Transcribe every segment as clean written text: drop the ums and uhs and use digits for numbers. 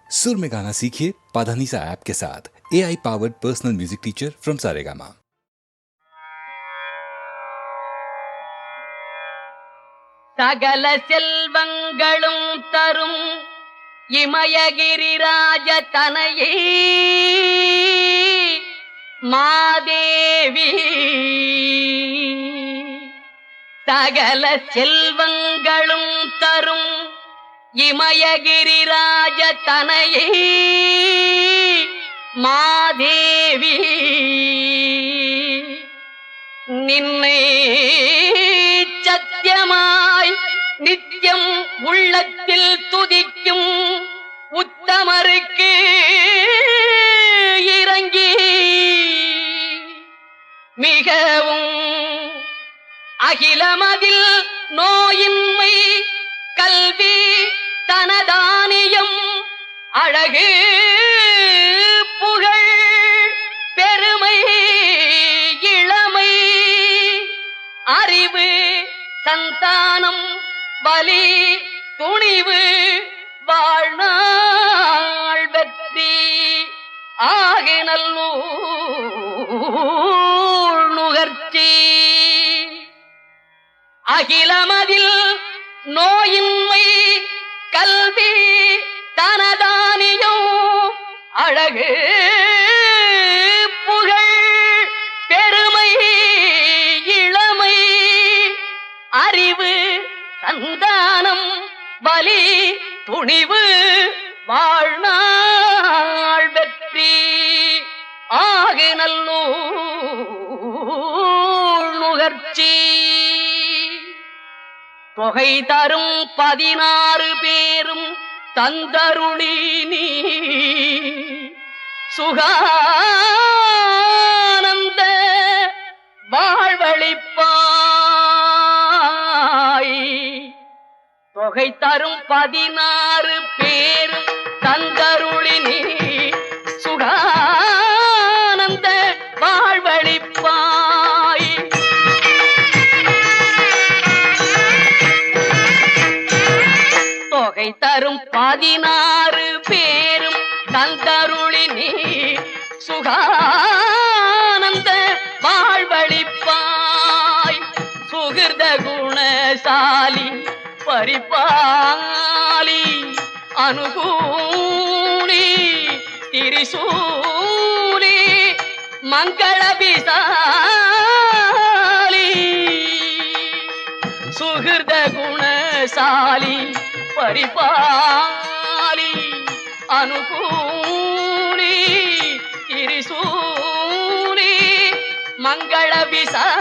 सुर में गाना सीखिए पाधानीसा ऐप के साथ। AI powered personal music teacher from Saregama. சகல செல்வங்களும் தரும் இமயகிரிராஜ தனையே மாதேவி. சகல செல்வங்களும் தரும் இமயகிரிராஜ தனையே மாதேவி. நின்னை சத்தியமாய் நித்தியம் உள்ளத்தில் துதிக்கும் உத்தமருக்கு இறங்கி மிகவும் அகிலமதில் நோயின்மை கல்வி தனதானியம் அழகு புகழ் பெருமை இளமை அறிவு சந்தானம் பலி துணிவு வாழ்நாள் வெற்றி ஆகினல்லூர் நுகர்ச்சி. அகிலமதில் நோயின்மை கல்வி தனதானியம் அழகு புகழ் பெருமை இளமை அறிவு சந்தானம் பலி துணிவு வாழ்நாள் வெற்றி ஆகினல்லூர் நுகர்ச்சி. தொகை தரும் 16 பேரும் தந்தருளி நீ சுகானந்த வாழ்வழிப்பாய். தொகை தரும் 16 பேரும் தந்தருளி நீ சுகானந்த வாழ்வழிப்பாய். தொகை தரும் 16 பேரும் தந்தருளி நீ சுகானந்த வாழ்வழிப்பாய். சுகிர்த குணசாலி பரிபாலி அனுகூலி திரிசூலி மங்களபிசாலி. சுகிர்த குணசாலி பரிபாலி அனுகூலி திரிசூலி மங்களபிசாலி.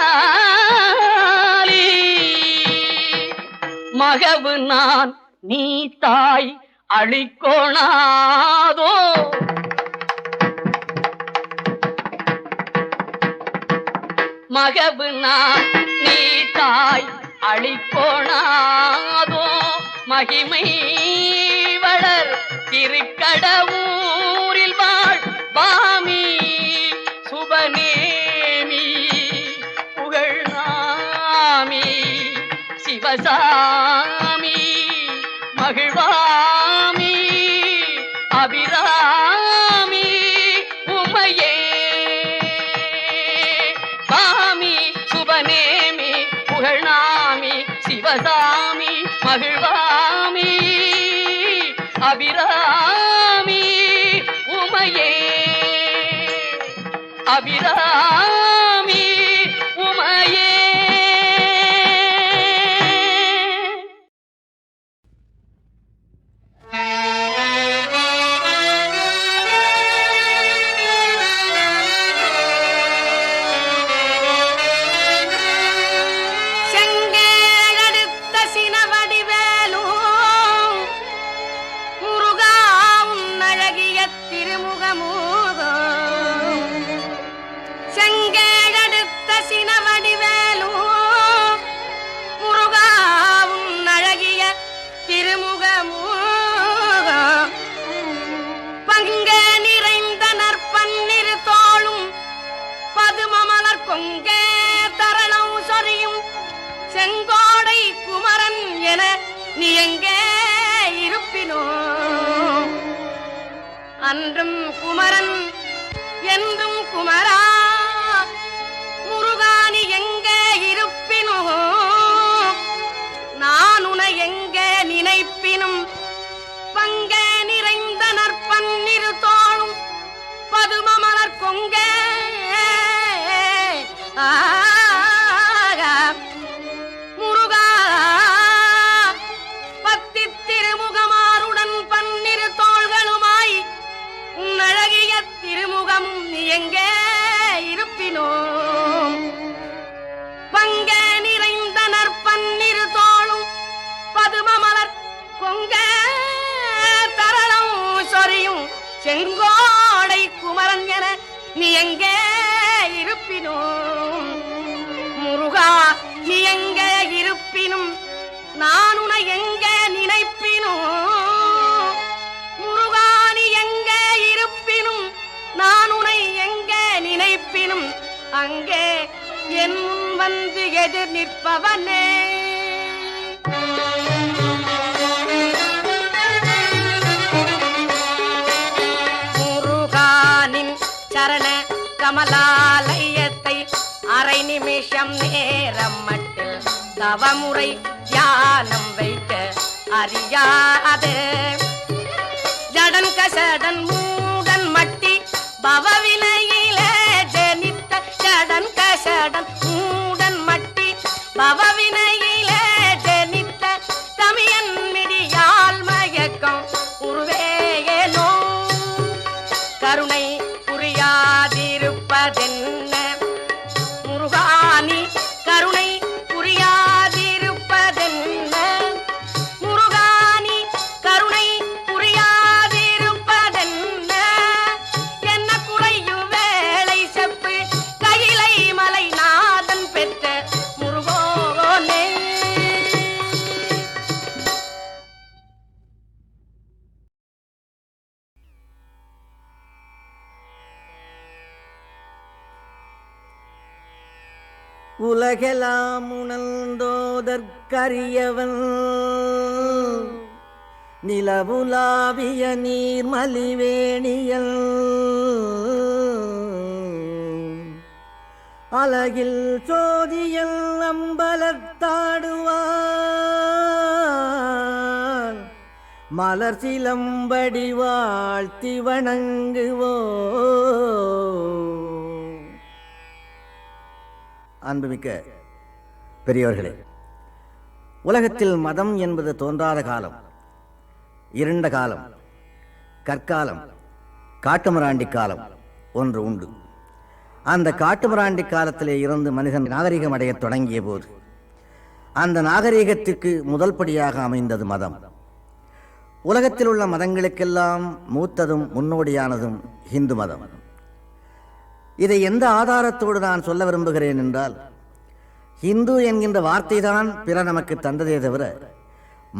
மகவு நான் நீ தாய் அழிக்கோணாதோ. மகவு நான் நீ தாய் அழிக்கோணாதோ. மகிமை வளர் திருக்கடவூரில் வாழ் பாமி சுபநேமி புகழ்நாமி சிவசாமி மகிழ்வாமி அபிராமி உமையே. பாமி சுபநேமி புகழ்நாமி சிவசாமி மகிழ்வாமி அபிராமி உமையே. அபிராமி உமையே. நீ எங்கே இருப்பினோ அன்றும் குமரன் என்றும் குமரா முருகானி எங்கே இருப்பினும் நான் உனை எங்கே நினைப்பினும் பங்க நிறைந்த நற்பன்னிரு தோளும் பதும மலர் கொங்க முருகா பத்தி திருமுகமாருடன் பன்னிரு தோள்களுமாய் உன் அழகிய திருமுகமும் நீ எங்கே இருப்பினோ பங்க நிறைந்த நற்பன்னிரு தோளும் பதும மலர் கொங்க தரளம் சொரியும் செங்கோடை குமரன் என நீ எங்கே இருப்பினோ முருகா நீ எங்கே இருப்பினும் நான் உனை எங்கே நினைப்பினோ முருகா நீ எங்கே இருப்பினும் நான் உனை எங்கே நினைப்பினும் அங்கே என் முன் வந்து எதிர் நிற்பவனே முருகானின் சரண கமலாலயத்தை அரை நிமிஷம் நேரம் மட்டில் தவமுறை தியானம் வைக்க அறியாது ஜடன் கசடன் மூடன் மட்டி பவவினையிலே ஜனித்த ஜடன் கசடன் மூடன் மட்டி பவவினையிலே ஜனித்த தமியன் மிடியால் மயக்கம் உருவேயனோ கருணை புரியாதிருப்பதென்ன முருகானி கருணை புரியாதிருப்பதென்ன முருகானி கருணை புரியாதிருப்பதென்ன என்ன குறையும் வேளை செப்பு கையிலை மலை நாதன் பெற்ற முருகோனே உலகெல்லாம் உணர்ந்தோதற்கரியவன் நிலவுலாவிய நீர்மலிவேணியல் அழகில் சோதியல் அம்பலத்தாடுவான் மலர் சிலம்படி வாழ்த்தி வணங்குவோ. அன்புமிக்க பெரியோர்களே, உலகத்தில் மதம் என்பது தோன்றாத காலம், இருண்ட காலம், கற்காலம், காட்டுமிராண்டி காலம் ஒன்று உண்டு. அந்த காட்டுமிராண்டி காலத்திலே இருந்து மனிதன் நாகரிகம் அடையத் தொடங்கிய போது அந்த நாகரிகத்திற்கு முதல் படியாக அமைந்தது மதம். உலகத்தில் உள்ள மதங்களுக்கெல்லாம் மூத்ததும் முன்னோடியானதும் இந்து மதம். இதை எந்த ஆதாரத்தோடு நான் சொல்ல விரும்புகிறேன் என்றால், இந்து என்கின்ற வார்த்தை தான் பிற நமக்கு தந்ததே தவிர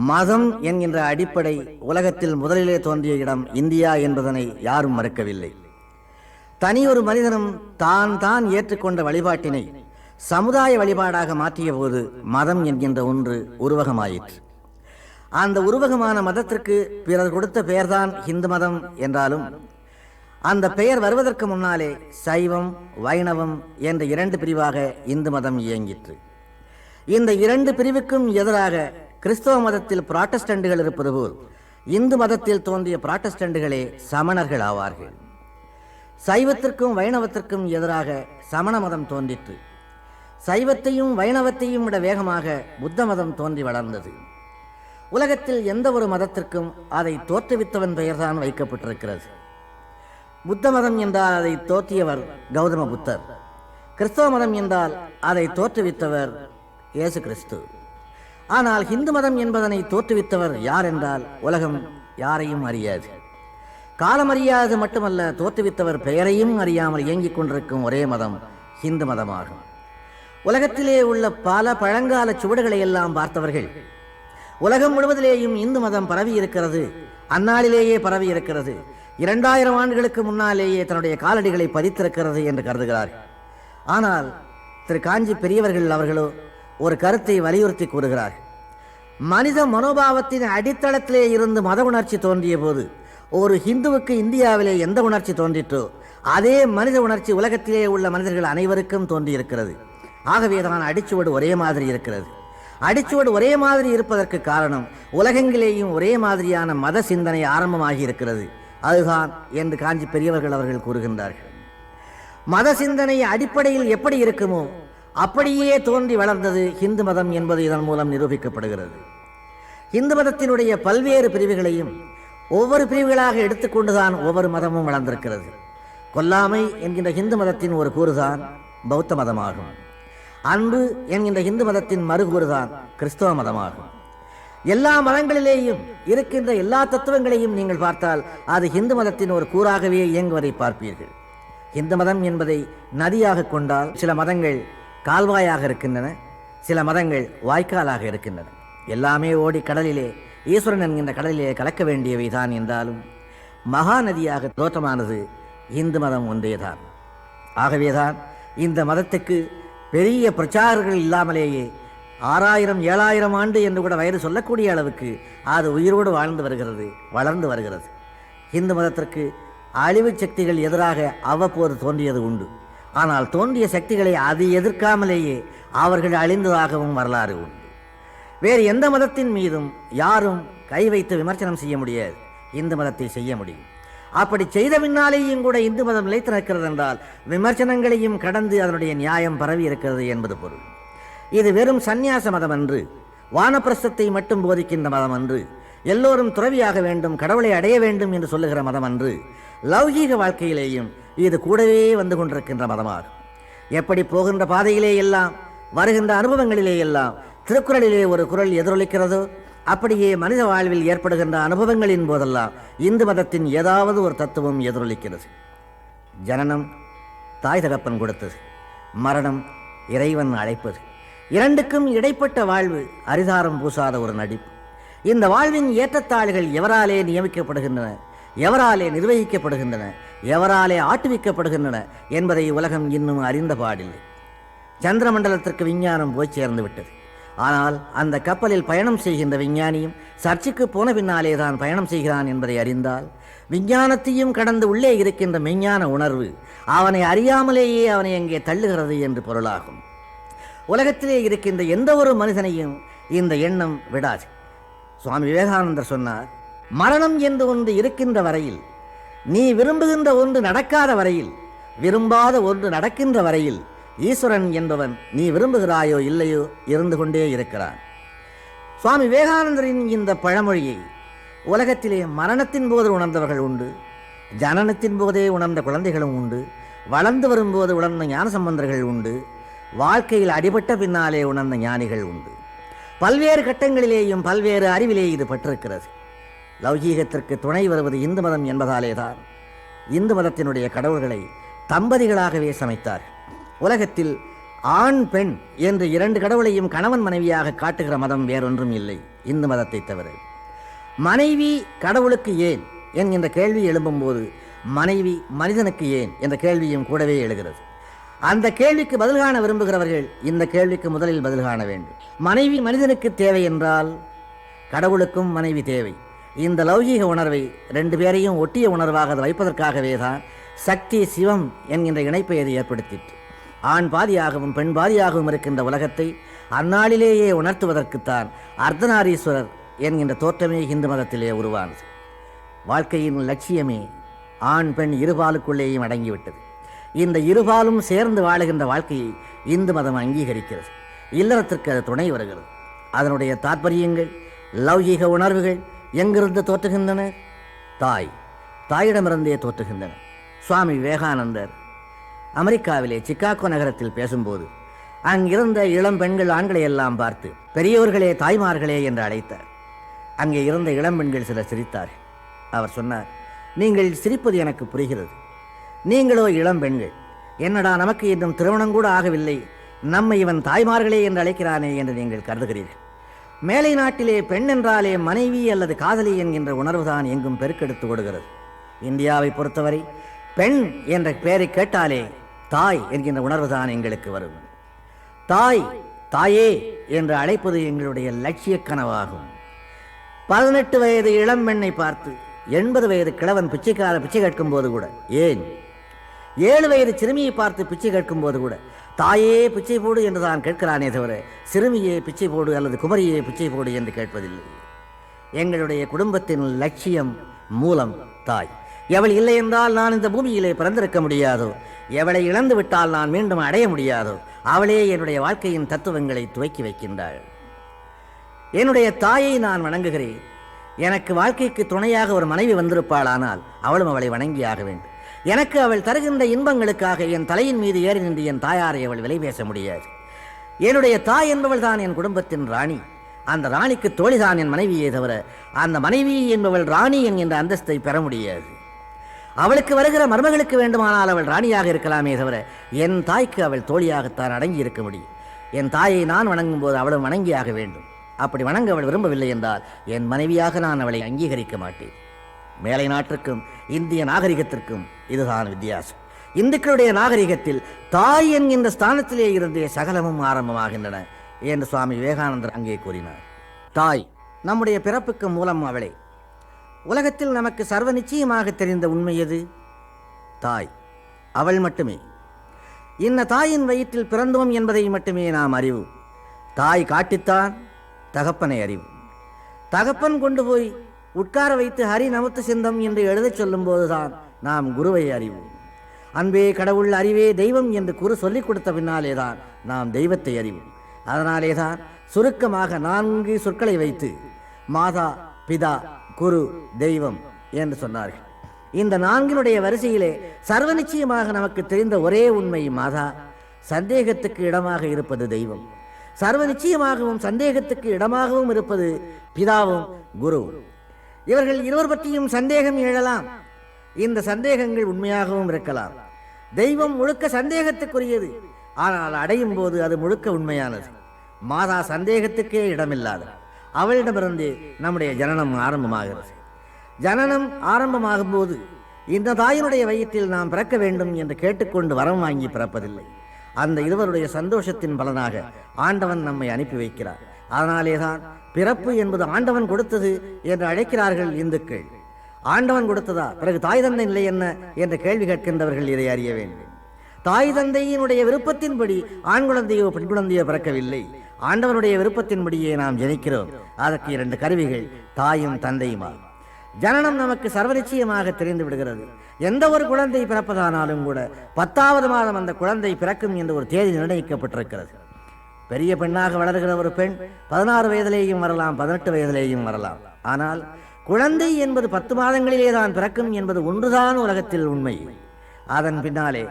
மதம் என்கின்ற அடிப்படை உலகத்தில் முதலிலே தோன்றிய இடம் இந்தியா என்பதனை யாரும் மறுக்கவில்லை. தனி ஒரு மனிதனும் தான் தான் ஏற்றுக்கொண்ட வழிபாட்டினை சமுதாய வழிபாடாக மாற்றிய போது மதம் என்கின்ற ஒன்று உருவகமாயிற்று. அந்த உருவகமான மதத்திற்கு பிறர் கொடுத்த பெயர்தான் இந்து மதம் என்றாலும் அந்த பெயர் வருவதற்கு முன்னாலே சைவம் வைணவம் என்ற இரண்டு பிரிவாக இந்து மதம் இயங்கிற்று. இந்த இரண்டு பிரிவுக்கும் எதிராக கிறிஸ்தவ மதத்தில் புராட்டஸ்டண்டுகள் இருப்பது போல் இந்து மதத்தில் தோன்றிய புராட்டஸ்டண்டுகளே சமணர்கள் ஆவார்கள். சைவத்திற்கும் வைணவத்திற்கும் எதிராக சமண மதம் தோன்றிற்று. சைவத்தையும் வைணவத்தையும் விட வேகமாக புத்த மதம் தோன்றி வளர்ந்தது. உலகத்தில் எந்த ஒரு மதத்திற்கும் அதை தோற்றுவித்தவன் பெயர்தான் வைக்கப்பட்டிருக்கிறது. புத்த மதம் என்றால் அதை தோற்றியவர் கௌதம புத்தர். கிறிஸ்தவ மதம் என்றால் அதை தோற்றுவித்தவர் இயேசு கிறிஸ்து. ஆனால் இந்து மதம் என்பதனை தோற்றுவித்தவர் யார் என்றால் உலகம் யாரையும் அறியாது. காலம் அறியாது மட்டுமல்ல, தோற்றுவித்தவர் பெயரையும் அறியாமல் இயங்கிக் கொண்டிருக்கும் ஒரே மதம் இந்து மதமாகும். உலகத்திலே உள்ள பல பழங்கால சுவடுகளை எல்லாம் பார்த்தவர்கள் உலகம் முழுவதிலேயும் இந்து மதம் பரவி இருக்கிறது, அந்நாளிலேயே பரவி இருக்கிறது, 2000 ஆண்டுகளுக்கு முன்னாலேயே தன்னுடைய காலடிகளை பதித்திருக்கிறது என்று கருதுகிறார்கள். ஆனால் திரு காஞ்சி பெரியவர்கள் அவர்களோ ஒரு கருத்தை வலியுறுத்தி கூறுகிறார். மனித மனோபாவத்தின் அடித்தளத்திலே இருந்து மத உணர்ச்சி தோன்றிய போது ஒரு ஹிந்துவுக்கு இந்தியாவிலே எந்த உணர்ச்சி தோன்றிற்றோ அதே மனித உணர்ச்சி உலகத்திலே உள்ள மனிதர்கள் அனைவருக்கும் தோன்றியிருக்கிறது. ஆகவேதான் அடிச்சுவடு ஒரே மாதிரி இருக்கிறது. அடிச்சுவடு ஒரே மாதிரி இருப்பதற்கு காரணம் உலகெங்கிலேயும் ஒரே மாதிரியான மத சிந்தனை ஆரம்பமாகி இருக்கிறது. அதுதான் என்று காஞ்சி பெரியவர்கள் அவர்கள் கூறுகின்றார்கள். மத சிந்தனை அடிப்படையில் எப்படி இருக்குமோ அப்படியே தோன்றி வளர்ந்தது இந்து மதம் என்பது இதன் மூலம் நிரூபிக்கப்படுகிறது. இந்து மதத்தினுடைய பல்வேறு பிரிவுகளையும் ஒவ்வொரு பிரிவுகளாக எடுத்துக்கொண்டுதான் ஒவ்வொரு மதமும் வளர்ந்திருக்கிறது. கொல்லாமை என்கின்ற இந்து மதத்தின் ஒரு கூறுதான் பௌத்த மதமாகும். அன்பு என்கின்ற இந்து மதத்தின் மறுகூறுதான் கிறிஸ்தவ மதமாகும். எல்லா மதங்களிலேயும் இருக்கின்ற எல்லா தத்துவங்களையும் நீங்கள் பார்த்தால் அது இந்து மதத்தின் ஒரு கூறாகவே இயங்குவதை பார்ப்பீர்கள். இந்து மதம் என்பதை நதியாக கொண்டால் சில மதங்கள் கால்வாயாக இருக்கின்றன, சில மதங்கள் வாய்க்காலாக இருக்கின்றன. எல்லாமே ஓடி கடலிலே ஈஸ்வரன் என்கின்ற கடலிலே கலக்க வேண்டியவை தான் என்றாலும் மகாநதியாக தோற்றமானது இந்து மதம் ஒன்றேதான். ஆகவேதான் இந்த மதத்துக்கு பெரிய பிரச்சாரர்கள் இல்லாமலேயே 6000 7000 ஆண்டு என்று கூட வயது சொல்லக்கூடிய அளவுக்கு அது உயிரோடு வாழ்ந்து வருகிறது, வளர்ந்து வருகிறது. இந்து மதத்திற்கு அழிவு சக்திகள் எதிராக அவ்வப்போது தோன்றியது உண்டு. ஆனால் தோன்றிய சக்திகளை அது எதிர்க்காமலேயே அவர்கள் அழிந்ததாகவும் வரலாறு உண்டு. வேறு எந்த மதத்தின் மீதும் யாரும் கை வைத்து விமர்சனம் செய்ய முடியாது, இந்து மதத்தை செய்ய முடியும். அப்படி செய்த பின்னாலேயும் கூட இந்து மதம் நிலைத்து நிற்கிறது என்றால் விமர்சனங்களையும் கடந்து அதனுடைய நியாயம் பரவி இருக்கிறது என்பது பொருள். இது வெறும் சந்நியாச மதம் அன்று, வானப்பிரஸ்தத்தை மட்டும் போதிக்கின்ற மதம் அன்று, எல்லோரும் துறவியாக வேண்டும், கடவுளை அடைய வேண்டும் என்று சொல்லுகிற மதம் அன்று. லௌகீக வாழ்க்கையிலேயும் இது கூடவே வந்து கொண்டிருக்கின்ற மதமாகும். எப்படி போகின்ற பாதையிலே எல்லாம் வருகின்ற அனுபவங்களிலே எல்லாம் திருக்குறளிலே ஒரு குறள் எதிரொலிக்கிறதோ அப்படியே மனித வாழ்வில் ஏற்படுகின்ற அனுபவங்களின் போதெல்லாம் இந்து மதத்தின் ஏதாவது ஒரு தத்துவம் எதிரொலிக்கிறது. ஜனனம் தாய் தகப்பன் கொடுத்தது, மரணம் இறைவன் அழைப்பது, இரண்டுக்கும் இடைப்பட்ட வாழ்வு அரிதாரம் பூசாத ஒரு நடிப்பு. இந்த வாழ்வின் ஏற்றத்தாழ்கள் எவராலே நியமிக்கப்படுகின்றன, எவராலே நிர்வகிக்கப்படுகின்றன, எவராலே ஆட்டுவிக்கப்படுகின்றன என்பதை உலகம் இன்னும் அறிந்த பாடில்லை. சந்திரமண்டலத்திற்கு விஞ்ஞானம் போய் சேர்ந்து விட்டது. ஆனால் அந்த கப்பலில் பயணம் செய்கின்ற விஞ்ஞானியும் சர்ச்சுக்கு போன பின்னாலே தான் பயணம் செய்கிறான் என்பதை அறிந்தால் விஞ்ஞானத்தையும் கடந்து உள்ளே இருக்கின்ற மெய்ஞான உணர்வு அவனை அறியாமலேயே அவனை அங்கே தள்ளுகிறது என்று பொருளாகும். உலகத்திலே இருக்கின்ற எந்த ஒரு மனிதனையும் இந்த எண்ணம் விடாது. சுவாமி விவேகானந்தர் சொன்னார், மரணம் என்று ஒன்று இருக்கின்ற வரையில், நீ விரும்புகின்ற ஒன்று நடக்காத வரையில், விரும்பாத ஒன்று நடக்கின்ற வரையில் ஈஸ்வரன் என்பவன் நீ விரும்புகிறாயோ இல்லையோ இருந்து கொண்டே இருக்கிறான். சுவாமி விவேகானந்தரின் இந்த பழமொழியை உலகத்திலே மரணத்தின் போது உணர்ந்தவர்கள் உண்டு, ஜனனத்தின் போதே உணர்ந்த குழந்தைகளும் உண்டு, வளர்ந்து வரும்போது உணர்ந்த ஞானசம்பந்தர்கள் உண்டு, வாழ்க்கையில் அடிபட்ட பின்னாலே உணர்ந்த ஞானிகள் உண்டு. பல்வேறு கட்டங்களிலேயும் பல்வேறு அறிவிலே இது பட்டிருக்கிறது. லௌகீகத்திற்கு துணை வருவது இந்து மதம் என்பதாலே தான் இந்து மதத்தினுடைய கடவுள்களை தம்பதிகளாகவே சமைத்தார். உலகத்தில் ஆண் பெண் என்று 2 கடவுளையும் கணவன் மனைவியாக காட்டுகிற மதம் வேறொன்றும் இல்லை இந்து மதத்தை தவிர. மனைவி கடவுளுக்கு ஏன் என்கின்ற கேள்வி எழும்பும்போது மனைவி மனிதனுக்கு ஏன் என்ற கேள்வியும் கூடவே எழுகிறது. அந்த கேள்விக்கு பதில் காண விரும்புகிறவர்கள் இந்த கேள்விக்கு முதலில் பதில் காண வேண்டும். மனைவி மனிதனுக்கு தேவை என்றால் கடவுளுக்கும் மனைவி தேவை. இந்த லௌகீக உணர்வை 2 பேரையும் ஒட்டிய உணர்வாக வைப்பதற்காகவே தான் சக்தி சிவம் என்கின்ற இணைப்பை ஏற்படுத்திற்று. ஆண் பாதியாகவும் பெண் பாதியாகவும் இருக்கின்ற உலகத்தை அந்நாளிலேயே உணர்த்துவதற்குத்தான் அர்த்தநாரீஸ்வரர் என்கின்ற தோற்றமே இந்து மதத்திலே உருவானது. வாழ்க்கையின் லட்சியமே ஆண் பெண் இருபாலுக்குள்ளேயும் அடங்கிவிட்டது. இந்த இருபாலும் சேர்ந்து வாழுகின்ற வாழ்க்கையை இந்து மதம் அங்கீகரிக்கிறது. இல்லறத்திற்கு அது துணை வருகிறது. அதனுடைய தாற்பயங்கள், லௌகீக உணர்வுகள் எங்கிருந்து தோற்றுகின்றன? தாயிடமிருந்தே தோற்றுகின்றன. சுவாமி விவேகானந்தர் அமெரிக்காவிலே சிக்காகோ நகரத்தில் பேசும்போது அங்கிருந்த இளம் பெண்கள் ஆண்களை எல்லாம் பார்த்து பெரியோர்களே தாய்மார்களே என்று அழைத்தார். அங்கே இருந்த இளம் பெண்கள் சிலர் சிரித்தார்கள். அவர் சொன்னார், நீங்கள் சிரிப்பது எனக்கு புரிகிறது. நீங்களோ இளம் பெண்கள், என்னடா நமக்கு இன்னும் திருமணம் கூட ஆகவில்லை, நம்மை இவன் தாய்மார்களே என்று அழைக்கிறானே என்று நீங்கள் கருதுகிறீர்கள். மேலை நாட்டிலே பெண் என்றாலே மனைவி அல்லது காதலி என்கின்ற உணர்வுதான் எங்கும் பெருக்கெடுத்து ஓடுகிறது. இந்தியாவை பொறுத்தவரை பெண் என்ற பெயரை கேட்டாலே தாய் என்கின்ற உணர்வுதான் எங்களுக்கு வரும். தாயே என்று அழைப்பது எங்களுடைய லட்சிய கனவாகும். 18 வயது இளம் பெண்ணை பார்த்து 80 வயது கிழவன் பிச்சைக்கார பிச்சை கேட்கும் போது கூட, ஏன் 7 வயது சிறுமியை பார்த்து பிச்சை கேட்கும் போது கூட தாயே பிச்சை போடு என்று தான் கேட்கிறானே தவிர சிறுமியே பிச்சை போடு அல்லது குமரியே பிச்சை போடு என்று கேட்பதில்லை. எங்களுடைய குடும்பத்தின் லட்சியம் மூலம் தாய். எவள் இல்லை என்றால் நான் இந்த பூமியிலே பிறந்திருக்க முடியாதோ, எவளை இழந்து விட்டால் நான் மீண்டும் அடைய முடியாதோ, அவளே என்னுடைய வாழ்க்கையின் தத்துவங்களை துவக்கி வைக்கின்றாள். என்னுடைய தாயை நான் வணங்குகிறேன். எனக்கு வாழ்க்கைக்கு துணையாக ஒரு மனைவி வந்திருப்பாளானால் அவளும் அவளை வணங்கியாக வேண்டும். எனக்கு அவள் தருகின்ற இன்பங்களுக்காக என் தலையின் மீது ஏறி நின்று என் தாயாரை அவள் விலை பேச முடியாது. என்னுடைய தாய் என்பவள் தான் என் குடும்பத்தின் ராணி. அந்த ராணிக்கு தோழிதான் என் மனைவியே தவிர அந்த மனைவி என்பவள் ராணி என்கின்ற அந்தஸ்தை பெற முடியாது. அவளுக்கு வருகிற மருமகளுக்கு வேண்டுமானால் அவள் ராணியாக இருக்கலாமே தவிர என் தாய்க்கு அவள் தோழியாகத்தான் அடங்கி இருக்க முடியும். என் தாயை நான் வணங்கும் போது அவளும் வணங்கியாக வேண்டும். அப்படி வணங்க அவள் விரும்பவில்லை என்றால் என் மனைவியாக நான் அவளை அங்கீகரிக்க மாட்டேன். மேலை நாட்டிற்கும் இந்திய நாகரிகத்திற்கும் இதுதான் வித்தியாசம். இந்துக்களுடைய நாகரிகத்தில் தாய் என்கின்ற ஸ்தானத்திலே இருந்தே சகலமும் ஆரம்பமாகின்றன என்று சுவாமி விவேகானந்தர் அங்கே கூறினார். தாய் நம்முடைய பிறப்புக்கு மூலம் அவளே. உலகத்தில் நமக்கு சர்வ நிச்சயமாக தெரிந்த உண்மை எது? தாய், அவள் மட்டுமே. இன்ன தாயின் வயிற்றில் பிறந்தோம் என்பதை மட்டுமே நாம் அறிவோம். தாய் காட்டித்தான் தகப்பனை அறிவோம். தகப்பன் கொண்டு போய் உட்கார வைத்து ஹரி நமத்து சிந்தம் என்று எழுதச் சொல்லும் போதுதான் நாம் குருவை அறிவோம். அன்பே கடவுள், அறிவே தெய்வம் என்று குரு சொல்லிக் கொடுத்த பின்னாலேதான் நாம் தெய்வத்தை அறிவோம். அதனாலேதான் சுருக்கமாக 4 சொற்களை வைத்து மாதா, பிதா, குரு, தெய்வம் என்று சொன்னார்கள். இந்த 4னுடைய வரிசையிலே சர்வ நிச்சயமாக நமக்கு தெரிந்த ஒரே உண்மை மாதா, சந்தேகத்துக்கு இடமாக இருப்பது தெய்வம். சர்வ நிச்சயமாகவும் சந்தேகத்துக்கு இடமாகவும் இருப்பது பிதாவும் குருவும். இவர்கள் இருவர் பற்றியும் சந்தேகம் எழலாம். இந்த சந்தேகங்கள் உண்மையாகவும் இருக்கலாம். தெய்வம் முழுக்க சந்தேகத்துக்குரியது, ஆனால் அடையும் போது அது முழுக்க உண்மையானது. மாதா சந்தேகத்துக்கே இடமில்லாத. அவளிடமிருந்தே நம்முடைய ஜனனம் ஆரம்பமாகிறது. ஜனனம் ஆரம்பமாகும் போது இந்த தாயினுடைய வயிற்றில் நாம் பிறக்க வேண்டும் என்று கேட்டுக்கொண்டு வரம் வாங்கி பிறப்பதில்லை. அந்த இருவருடைய சந்தோஷத்தின் பலனாக ஆண்டவன் நம்மை அனுப்பி வைக்கிறார். அதனாலேதான் பிறப்பு என்பது ஆண்டவன் கொடுத்தது என்று அழைக்கிறார்கள் இந்துக்கள். ஆண்டவன் கொடுத்ததா, பிறகு தாய் தந்தை நிலை என்ன என்ற கேள்வி கேட்கின்றவர்கள் இதை அறிய வேண்டும். தாய் தந்தையினுடைய விருப்பத்தின்படி ஆண் குழந்தையோ பெண் குழந்தையோ பிறக்கவில்லை. ஆண்டவனுடைய விருப்பத்தின்படியே நாம் ஜனிக்கிறோம். அதற்கு 2 கருவிகள் தாயும் தந்தையுமா. ஜனனம் நமக்கு சர்வ நிச்சயமாக தெரிந்து விடுகிறது. எந்த ஒரு குழந்தை பிறப்பதானாலும் கூட 10வது மாதம் அந்த குழந்தை பிறக்கும் என்று ஒரு தேதி நிர்ணயிக்கப்பட்டிருக்கிறது. பெரிய பெண்ணாக வளர்கிற ஒரு பெண் 16 வயதிலேயும் வரலாம், 18 வயதிலேயும் வரலாம். ஆனால் குழந்தை என்பது 10 மாதங்களிலே தான் பிறக்கும் என்பது ஒன்றுதான் உலகத்தில் உண்மை. அதன் பின்னாலே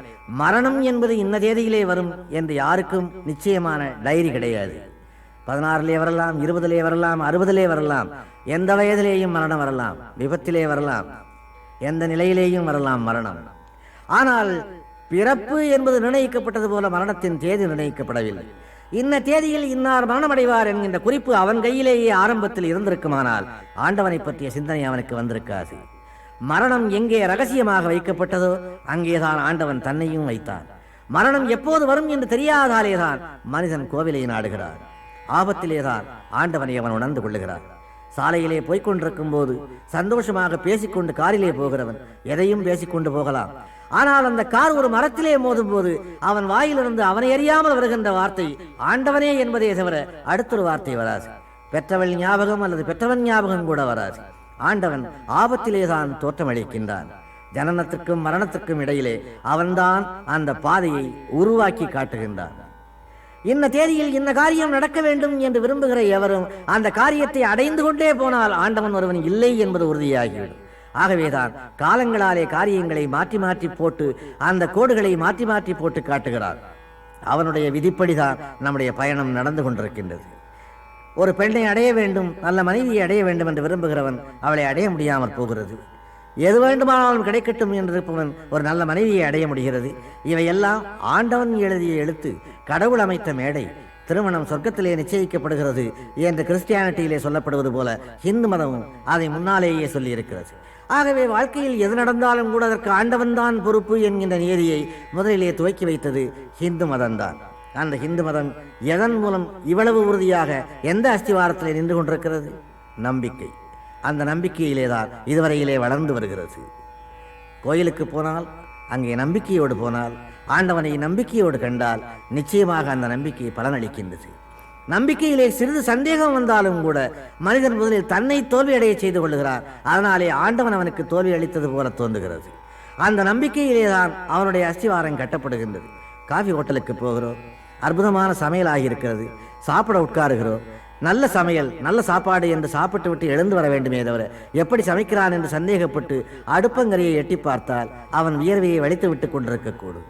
மரணம் என்பது இன்ன தேதியிலே வரும் என்று யாருக்கும் நிச்சயமான டைரி கிடையாது. 16லே வரலாம், 20லே வரலாம், 60லே வரலாம். எந்த வயதிலேயும் மரணம் வரலாம், விபத்திலே வரலாம், எந்த நிலையிலேயும் வரலாம் மரணம். ஆனால் பிறப்பு என்பது நிர்ணயிக்கப்பட்டது போல மரணத்தின் தேதி நிர்ணயிக்கப்படவில்லை. இன்ன தேதியில் இன்னார் மரணம் அடைவார் என்கின்ற குறிப்பு அவன் கையிலேயே ஆரம்பத்தில் இருந்திருக்குமானால் ஆண்டவனை பற்றிய சிந்தனை அவனுக்கு வந்திருக்காது. மரணம் எங்கே ரகசியமாக வைக்கப்பட்டதோ அங்கேதான் ஆண்டவன் தன்னையும் வைத்தான். மரணம் எப்போது வரும் என்று தெரியாதாலேதான் மனிதன் கோவிலை நாடுகிறார். ஆபத்திலேதான் ஆண்டவனை அவன் உணர்ந்து கொள்ளுகிறார். சாலையிலே போய்கொண்டிருக்கும் போது சந்தோஷமாக பேசிக்கொண்டு காரிலே போகிறவன் எதையும் பேசிக்கொண்டு போகலாம். ஆனால் அந்த கார் ஒரு மரத்திலே மோதும் போது அவன் வாயிலிருந்து அவனை அறியாமல் வருகின்ற வார்த்தை ஆண்டவனே என்பதே தவிர அடுத்தொரு வார்த்தை வராது. பெற்றவள் ஞாபகம் அல்லது பெற்றவன் ஞாபகம் கூட வராது. ஆண்டவன் ஆபத்திலேதான் தோற்றமளிக்கின்றான். ஜனனத்திற்கும் மரணத்திற்கும் இடையிலே அவன்தான் அந்த பாதையை உருவாக்கி காட்டுகின்றான். இன்ன தேதியில் இன்ன காரியம் நடக்க வேண்டும் என்று விரும்புகிற எவரும் அந்த காரியத்தை அடைந்து கொண்டே போனால் ஆண்டவன் ஒருவன் இல்லை என்பது உறுதியாகிவிடும். ஆகவேதான் காலங்களாலே காரியங்களை மாற்றி மாற்றி போட்டு அந்த கோடுகளை மாற்றி மாற்றி போட்டு காட்டுகிறார். அவனுடைய விதிப்படிதான் நம்முடைய பயணம் நடந்து கொண்டிருக்கின்றது. ஒரு பெண்ணை அடைய வேண்டும், நல்ல மனைவியை அடைய வேண்டும் என்று விரும்புகிறவன் அவளை அடைய முடியாமல் போகிறது. எது வேண்டுமானாலும் கிடைக்கட்டும் என்றிருப்பவன் ஒரு நல்ல மனைவியை அடைய முடிகிறது. இவையெல்லாம் ஆண்டவன் எழுதிய எழுத்து, கடவுள் அமைத்த மேடை. திருமணம் சொர்க்கத்திலே நிச்சயிக்கப்படுகிறது என்று கிறிஸ்டியானிட்டியிலே சொல்லப்படுவது போல ஹிந்து மதமும் அதை முன்னாலேயே சொல்லி இருக்கிறது. ஆகவே வாழ்க்கையில் எது நடந்தாலும் கூட அதற்கு ஆண்டவன் தான் பொறுப்பு என்கின்ற நியதியை முதலிலே துவக்கி வைத்தது ஹிந்து மதம்தான். அந்த ஹிந்து மதம் எதன் மூலம் இவ்வளவு உறுதியாக எந்த அஸ்திவாரத்திலே நின்று கொண்டிருக்கிறது? நம்பிக்கை. அந்த நம்பிக்கையிலேதான் இதுவரையிலே வளர்ந்து வருகிறது. கோயிலுக்கு போனால், அங்கே நம்பிக்கையோடு போனால், ஆண்டவனை நம்பிக்கையோடு கண்டால் நிச்சயமாக அந்த நம்பிக்கை பலனளிக்கின்றது. நம்பிக்கையிலே சிறிது சந்தேகம் வந்தாலும் கூட மனிதன் முதலில் தன்னை தோல்வியடைய செய்து கொள்கிறார். அதனாலே ஆண்டவன் அவனுக்கு தோல்வி அளித்தது போல தோன்றுகிறது. அந்த நம்பிக்கையிலே தான் அவனுடைய அஸ்திவாரம் கட்டப்படுகின்றது. காஃபி ஹோட்டலுக்கு போகிறோம், அற்புதமான சமையல் ஆகியிருக்கிறது, சாப்பிட உட்காருகிறோம். நல்ல சமையல், நல்ல சாப்பாடு என்று சாப்பிட்டு விட்டு எழுந்து வர வேண்டுமே தவிர எப்படி சமைக்கிறான் என்று சந்தேகப்பட்டு அடுப்பங்கரையை எட்டி பார்த்தால் அவன் வியர்வையை வலித்து விட்டு கொண்டிருக்கக்கூடும்.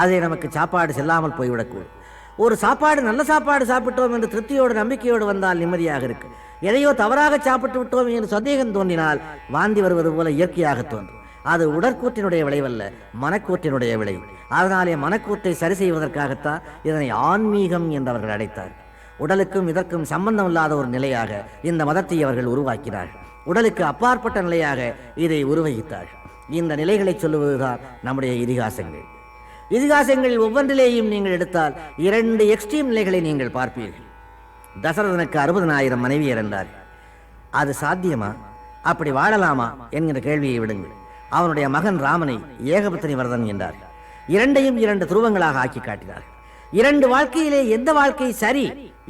அதை நமக்கு சாப்பாடு செல்லாமல் போய்விடக்கூடும். ஒரு சாப்பாடு, நல்ல சாப்பாடு சாப்பிட்டோம் என்று திருப்தியோடு நம்பிக்கையோடு வந்தால் நிம்மதியாக இருக்கு. எதையோ தவறாக சாப்பிட்டு விட்டோம் என்று சந்தேகம் தோன்றினால் வாந்தி வருவது போல இயற்கையாக தோன்றும். அது உடற்கூற்றினுடைய விளைவல்ல, மனக்கூற்றினுடைய விளைவு. அதனாலே மனக்கூற்றை சரி செய்வதற்காகத்தான் இதனை ஆன்மீகம் என்று அவர்கள் அழைத்தார். உடலுக்கும் இதற்கும் சம்பந்தம் இல்லாத ஒரு நிலையாக இந்த மதத்தை அவர்கள் உருவாக்கினார்கள். உடலுக்கு அப்பாற்பட்ட நிலையாக இதை உருவகித்தார்கள். இந்த நிலைகளை சொல்லுவதுதான் நம்முடைய இதிகாசங்கள். இதிகாசங்களில் ஒவ்வொன்றிலேயும் நீங்கள் எடுத்தால் 2 எக்ஸ்ட்ரீம் நிலைகளை நீங்கள் பார்ப்பீர்கள். தசரதனுக்கு 60,000 மனைவியர் என்றார். அது சாத்தியமா? அப்படி வாழலாமா என்கிற கேள்வியை விடுங்கள். அவனுடைய மகன் ராமனை ஏகபத்தினி வரதன் என்றார். 2ஐயும் 2 துருவங்களாக ஆக்கி காட்டினார். 2 வாழ்க்கையிலே எந்த வாழ்க்கை சரி,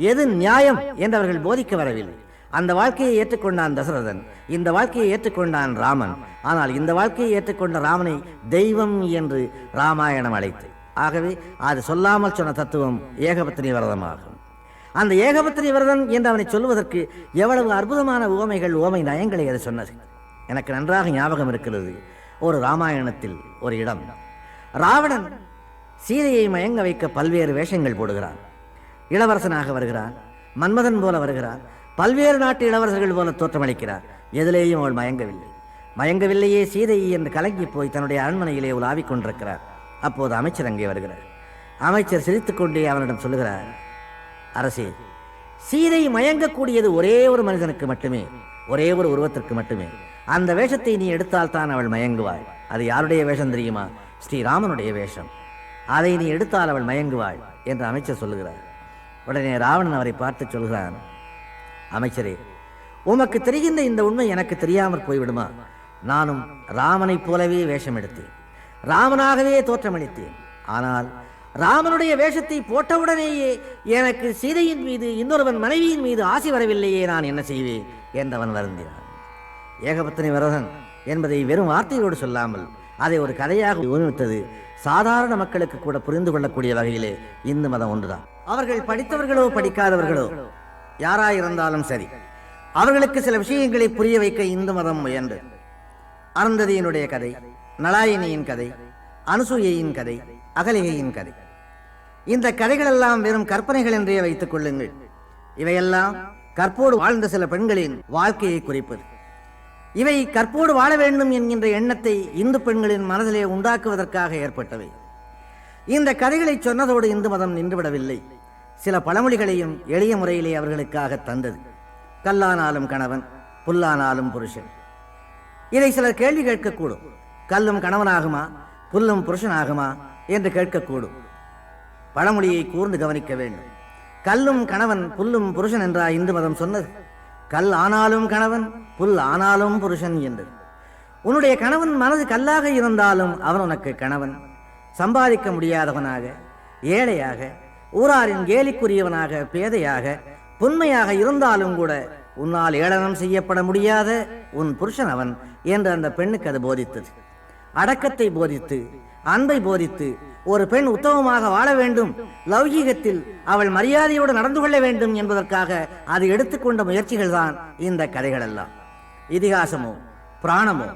எது நியாயம் என்றவர்கள் போதிக்க வரவில்லை. அந்த வாழ்க்கையை ஏற்றுக்கொண்டான் தசரதன், இந்த வாழ்க்கையை ஏற்றுக்கொண்டான் ராமன். ஆனால் இந்த வாழ்க்கையை ஏற்றுக்கொண்ட ராமனை தெய்வம் என்று ராமாயணம் அழைத்து, ஆகவே அது சொல்லாமல் சொன்ன தத்துவம் ஏகபத்தினி விரதமாகும். அந்த ஏகபத்தினி விரதன் என்று அவனை சொல்வதற்கு எவ்வளவு அற்புதமான உவமைகள், உவமை நயங்களை அது சொன்னது. எனக்கு நன்றாக ஞாபகம் இருக்கிறது. ஒரு ராமாயணத்தில் ஒரு இடம், ராவணன் சீதையை மயங்க வைக்க பல்வேறு வேஷங்கள் போடுகிறான். இளவரசனாக வருகிறான், மன்மதன் போல வருகிறான், பல்வேறு நாட்டு இளவரசர்கள் போல தோற்றமளிக்கிறார். எதிலேயும் அவள் மயங்கவில்லையே சீதை என்று கலங்கி போய் தன்னுடைய அரண்மனையிலே உலாவிக் கொண்டிருக்கிறார். அப்போது அமைச்சர் அங்கே வருகிறார். அமைச்சர் சிரித்துக்கொண்டே அவனிடம் சொல்லுகிறார், அரசே, சீதை மயங்கக்கூடியது ஒரே ஒரு மனிதனுக்கு மட்டுமே, ஒரே ஒரு உருவத்திற்கு மட்டுமே. அந்த வேஷத்தை நீ எடுத்தால் தான் அவள் மயங்குவாள். அது யாருடைய வேஷம் தெரியுமா? ஸ்ரீராமனுடைய வேஷம். அதை நீ எடுத்தால் அவள் மயங்குவாள் என்று அமைச்சர் சொல்லுகிறார். உடனே ராவணன் அவரை பார்த்து சொல்கிறான், அமைச்சரே, உமக்கு தெரிகின்ற இந்த உண்மை எனக்கு தெரியாமற் போய்விடுமா? நானும் ராமனைப் போலவே வேஷம் எடுத்தேன், ராமனாகவே தோற்றமளித்தேன். ஆனால் ராமனுடைய வேஷத்தை போட்டவுடனேயே எனக்கு சீதையின் மீது, இன்னொருவன் மனைவியின் மீது ஆசை வரவில்லையே, நான் என்ன செய்வேன் என்றவன் வருந்தினான். ஏகபத்தினி விரதன் என்பதை வெறும் வார்த்தையோடு சொல்லாமல் அதை ஒரு கதையாக உருவித்தது சாதாரண மக்களுக்கு கூட புரிந்து கொள்ளக்கூடிய வகையிலே இந்து மதம் ஒன்றுதான். அவர்கள் படித்தவர்களோ படிக்காதவர்களோ யாராயிருந்தாலும் சரி, அவர்களுக்கு சில விஷயங்களை புரிய வைக்க இந்து மதம் முயன்று அருந்ததியினுடைய கதை, நலாயினியின் கதை, அனுசூயையின் கதை, அகலிகையின் கதை, இந்த கதைகளெல்லாம் வெறும் கற்பனைகள் என்றே வைத்துக் கொள்ளுங்கள். இவையெல்லாம் கற்போடு வாழ்ந்த சில பெண்களின் வாழ்க்கையை குறிப்பது. இவை கற்போடு வாழ வேண்டும் என்கின்ற எண்ணத்தை இந்து பெண்களின் மனதிலே உண்டாக்குவதற்காக ஏற்பட்டவை. இந்த கதைகளை சொன்னதோடு இந்து மதம் நின்றுவிடவில்லை. சில பழமொழிகளையும் எளிய முறையிலே அவர்களுக்காக தந்தது. கல்லானாலும் கணவன், புல்லானாலும் புருஷன். இதை சிலர் கேள்வி கேட்கக்கூடும். கல்லும் கணவனாகுமா, புல்லும் புருஷனாகுமா என்று கேட்கக்கூடும். பழமொழியை கூர்ந்து கவனிக்க வேண்டும். கல்லும் கணவன், புல்லும் புருஷன் என்றா இந்து மதம் சொன்னது? கல் ஆனாலும் கணவன், புல் ஆனாலும் புருஷன் என்று. உன்னுடைய கணவன் மனது கல்லாக இருந்தாலும் அவன் உனக்கு கணவன். சம்பாதிக்க முடியாதவனாக, ஏழையாக, ஊராரின் கேலிக்குரியவனாக, பேதையாக, புன்மையாக இருந்தாலும் கூட உன்னால் ஏளனம் செய்யப்பட முடியாத உன் புருஷன் அவன் என்று அந்த பெண்ணுக்கு அது போதித்தது. அடக்கத்தை போதித்து, அன்பை போதித்து, ஒரு பெண் உத்தமமாக வாழ வேண்டும், லௌகீகத்தில் அவள் மரியாதையோடு நடந்து கொள்ள வேண்டும் என்பதற்காக அது எடுத்துக்கொண்ட முயற்சிகள் தான் இந்த கதைகள் எல்லாம். இதிகாசமோ புராணமோ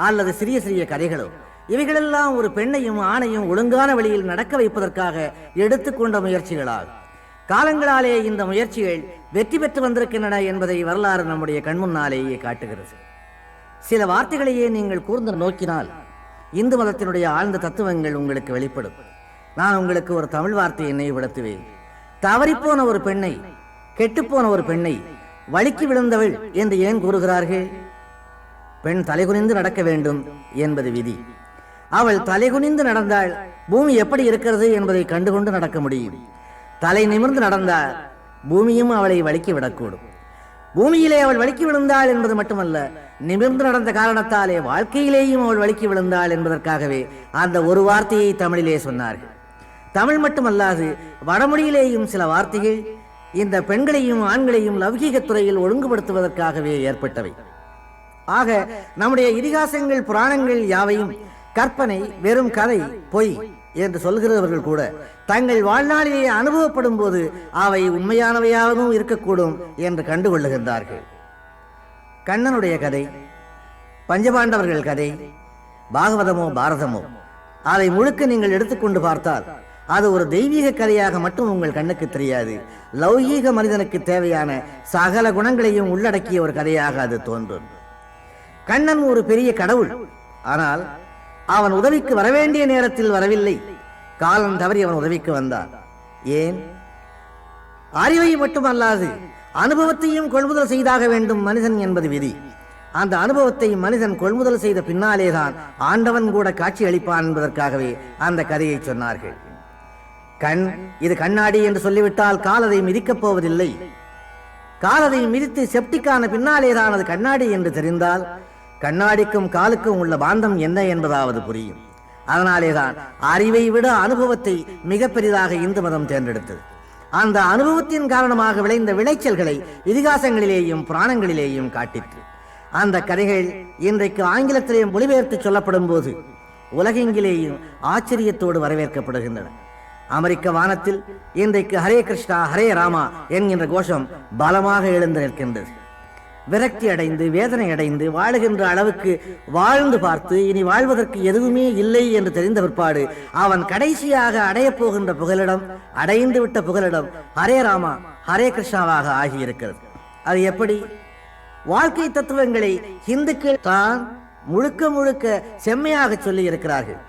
அல்லது சிறிய சிறிய கதைகளோ, இவைகளெல்லாம் ஒரு பெண்ணையும் ஆணையும் ஒழுங்கான வழியில் நடக்க வைப்பதற்காக எடுத்துக்கொண்ட முயற்சிகளாகும். காலங்களாலே இந்த முயற்சிகள் வெற்றி பெற்று வந்திருக்கின்றன என்பதை வரலாறு நம்முடைய கண்முன்னாலேயே காட்டுகிறது. சில வார்த்தைகளையே நீங்கள் கூர்ந்து நோக்கினால் இந்து மதத்தினுடைய ஆழ்ந்த தத்துவங்கள் உங்களுக்கு வெளிப்படும். நான் உங்களுக்கு ஒரு தமிழ் வார்த்தையை நினைவுபடுத்துவேன். தவறிப்போன ஒரு பெண்ணை, கெட்டுப்போன ஒரு பெண்ணை வழுக்கி விழுந்தவள் என்று ஏன் கூறுகிறார்கள்? பெண் தலைகுனிந்து நடக்க வேண்டும் என்பது விதி. அவள் தலைகுனிந்து நடந்தால் பூமி எப்படி இருக்கிறது என்பதை கண்டுகொண்டு நடக்க முடியும். தலை நிமிர்ந்து நடந்தால் பூமியும் அவளை வழுக்கி விடக்கூடும். பூமியிலே அவள் வழுக்கி விழுந்தாள் என்பது மட்டுமல்ல, நிமிர்ந்து நடந்த காரணத்தாலே வாழ்க்கையிலேயும் அவள் வழுக்கி விழுந்தாள் என்பதற்காகவே அந்த ஒரு வார்த்தையை தமிழிலே சொன்னார்கள். தமிழ் மட்டுமல்லாது வடமொழியிலேயும் சில வார்த்தைகள் இந்த பெண்களையும் ஆண்களையும் லௌகீகத் துறையில் ஒழுங்குபடுத்துவதற்காகவே ஏற்பட்டவை. ஆக நம்முடைய இதிகாசங்கள், புராணங்கள் யாவையும் கற்பனை, வெறும் கதை, பொய் என்று சொல்கிறவர்கள் கூட தங்கள் வாழ்நாளிலே அனுபவப்படும் போது அவை உண்மையானவையாகவும் இருக்கக்கூடும் என்று கண்டுகொள்ளுகின்றார்கள். கண்ணனுடைய கதை, பஞ்சபாண்டவர்கள் கதை, பாகவதமோ பாரதமோ அதை முழுக்க நீங்கள் எடுத்துக்கொண்டு பார்த்தால் அது ஒரு தெய்வீக கதையாக மட்டும் உங்கள் கண்ணுக்கு தெரியாது. லௌகீக மனிதனுக்கு தேவையான சகல குணங்களையும் உள்ளடக்கிய ஒரு கதையாக அது தோன்றும். கண்ணன் ஒரு பெரிய கடவுள். ஆனால் அவன் உதவிக்கு வரவேண்டிய நேரத்தில் வரவில்லை. காலம் தவறி அவன் உதவிக்கு வந்தான். ஏன்? அறிவை மட்டுமல்லாது அனுபவத்தையும் கொள்முதல் செய்தாக வேண்டும் மனிதன் என்பது விதி. அந்த அனுபவத்தை மனிதன் கொள்முதல் செய்த பின்னாலேதான் ஆண்டவன் கூட காட்சி அளிப்பான் என்பதற்காகவே அந்த கதையை சொன்னார்கள். கண் இது கண்ணாடி என்று சொல்லிவிட்டால் கால் அதை மிதிக்கப் போவதில்லை. கால் அதை மிதித்து செப்டிக்கான பின்னாலேதான் அது கண்ணாடி என்று தெரிந்தால் கண்ணாடிக்கும் காலுக்கும் உள்ள பாந்தம் என்ன என்பதாவது புரியும். அதனாலேதான் அறிவை விட அனுபவத்தை மிக பெரிதாக இந்து மதம் தேர்ந்தெடுத்தது. அந்த அனுபவத்தின் காரணமாக விளைந்த விளைச்சல்களை இதிகாசங்களிலேயும் புராணங்களிலேயும் காட்டிற்று. அந்த கதைகள் இன்றைக்கு ஆங்கிலத்திலே மொழிபெயர்த்து சொல்லப்படும் போது உலகெங்கிலேயும் ஆச்சரியத்தோடு வரவேற்கப்படுகின்றன. அமெரிக்க வானத்தில் இன்றைக்கு ஹரே கிருஷ்ணா ஹரே ராமா என்கின்ற கோஷம் பலமாக எழுந்து நிற்கின்றது. விரக்தி அடைந்து வேதனை அடைந்து வாழுகின்ற அளவுக்கு வாழ்ந்து பார்த்து இனி வாழ்வதற்கு எதுவுமே இல்லை என்று தெரிந்த பிற்பாடு அவன் கடைசியாக அடையப் போகின்ற புகலிடம், அடைந்து விட்ட புகலிடம் ஹரே ராமா ஹரே கிருஷ்ணாவாக ஆகியிருக்கிறது. அது எப்படி? வாழ்க்கை தத்துவங்களை இந்துக்கள் தான் முழுக்க முழுக்க செம்மையாக சொல்லி இருக்கிறார்கள்.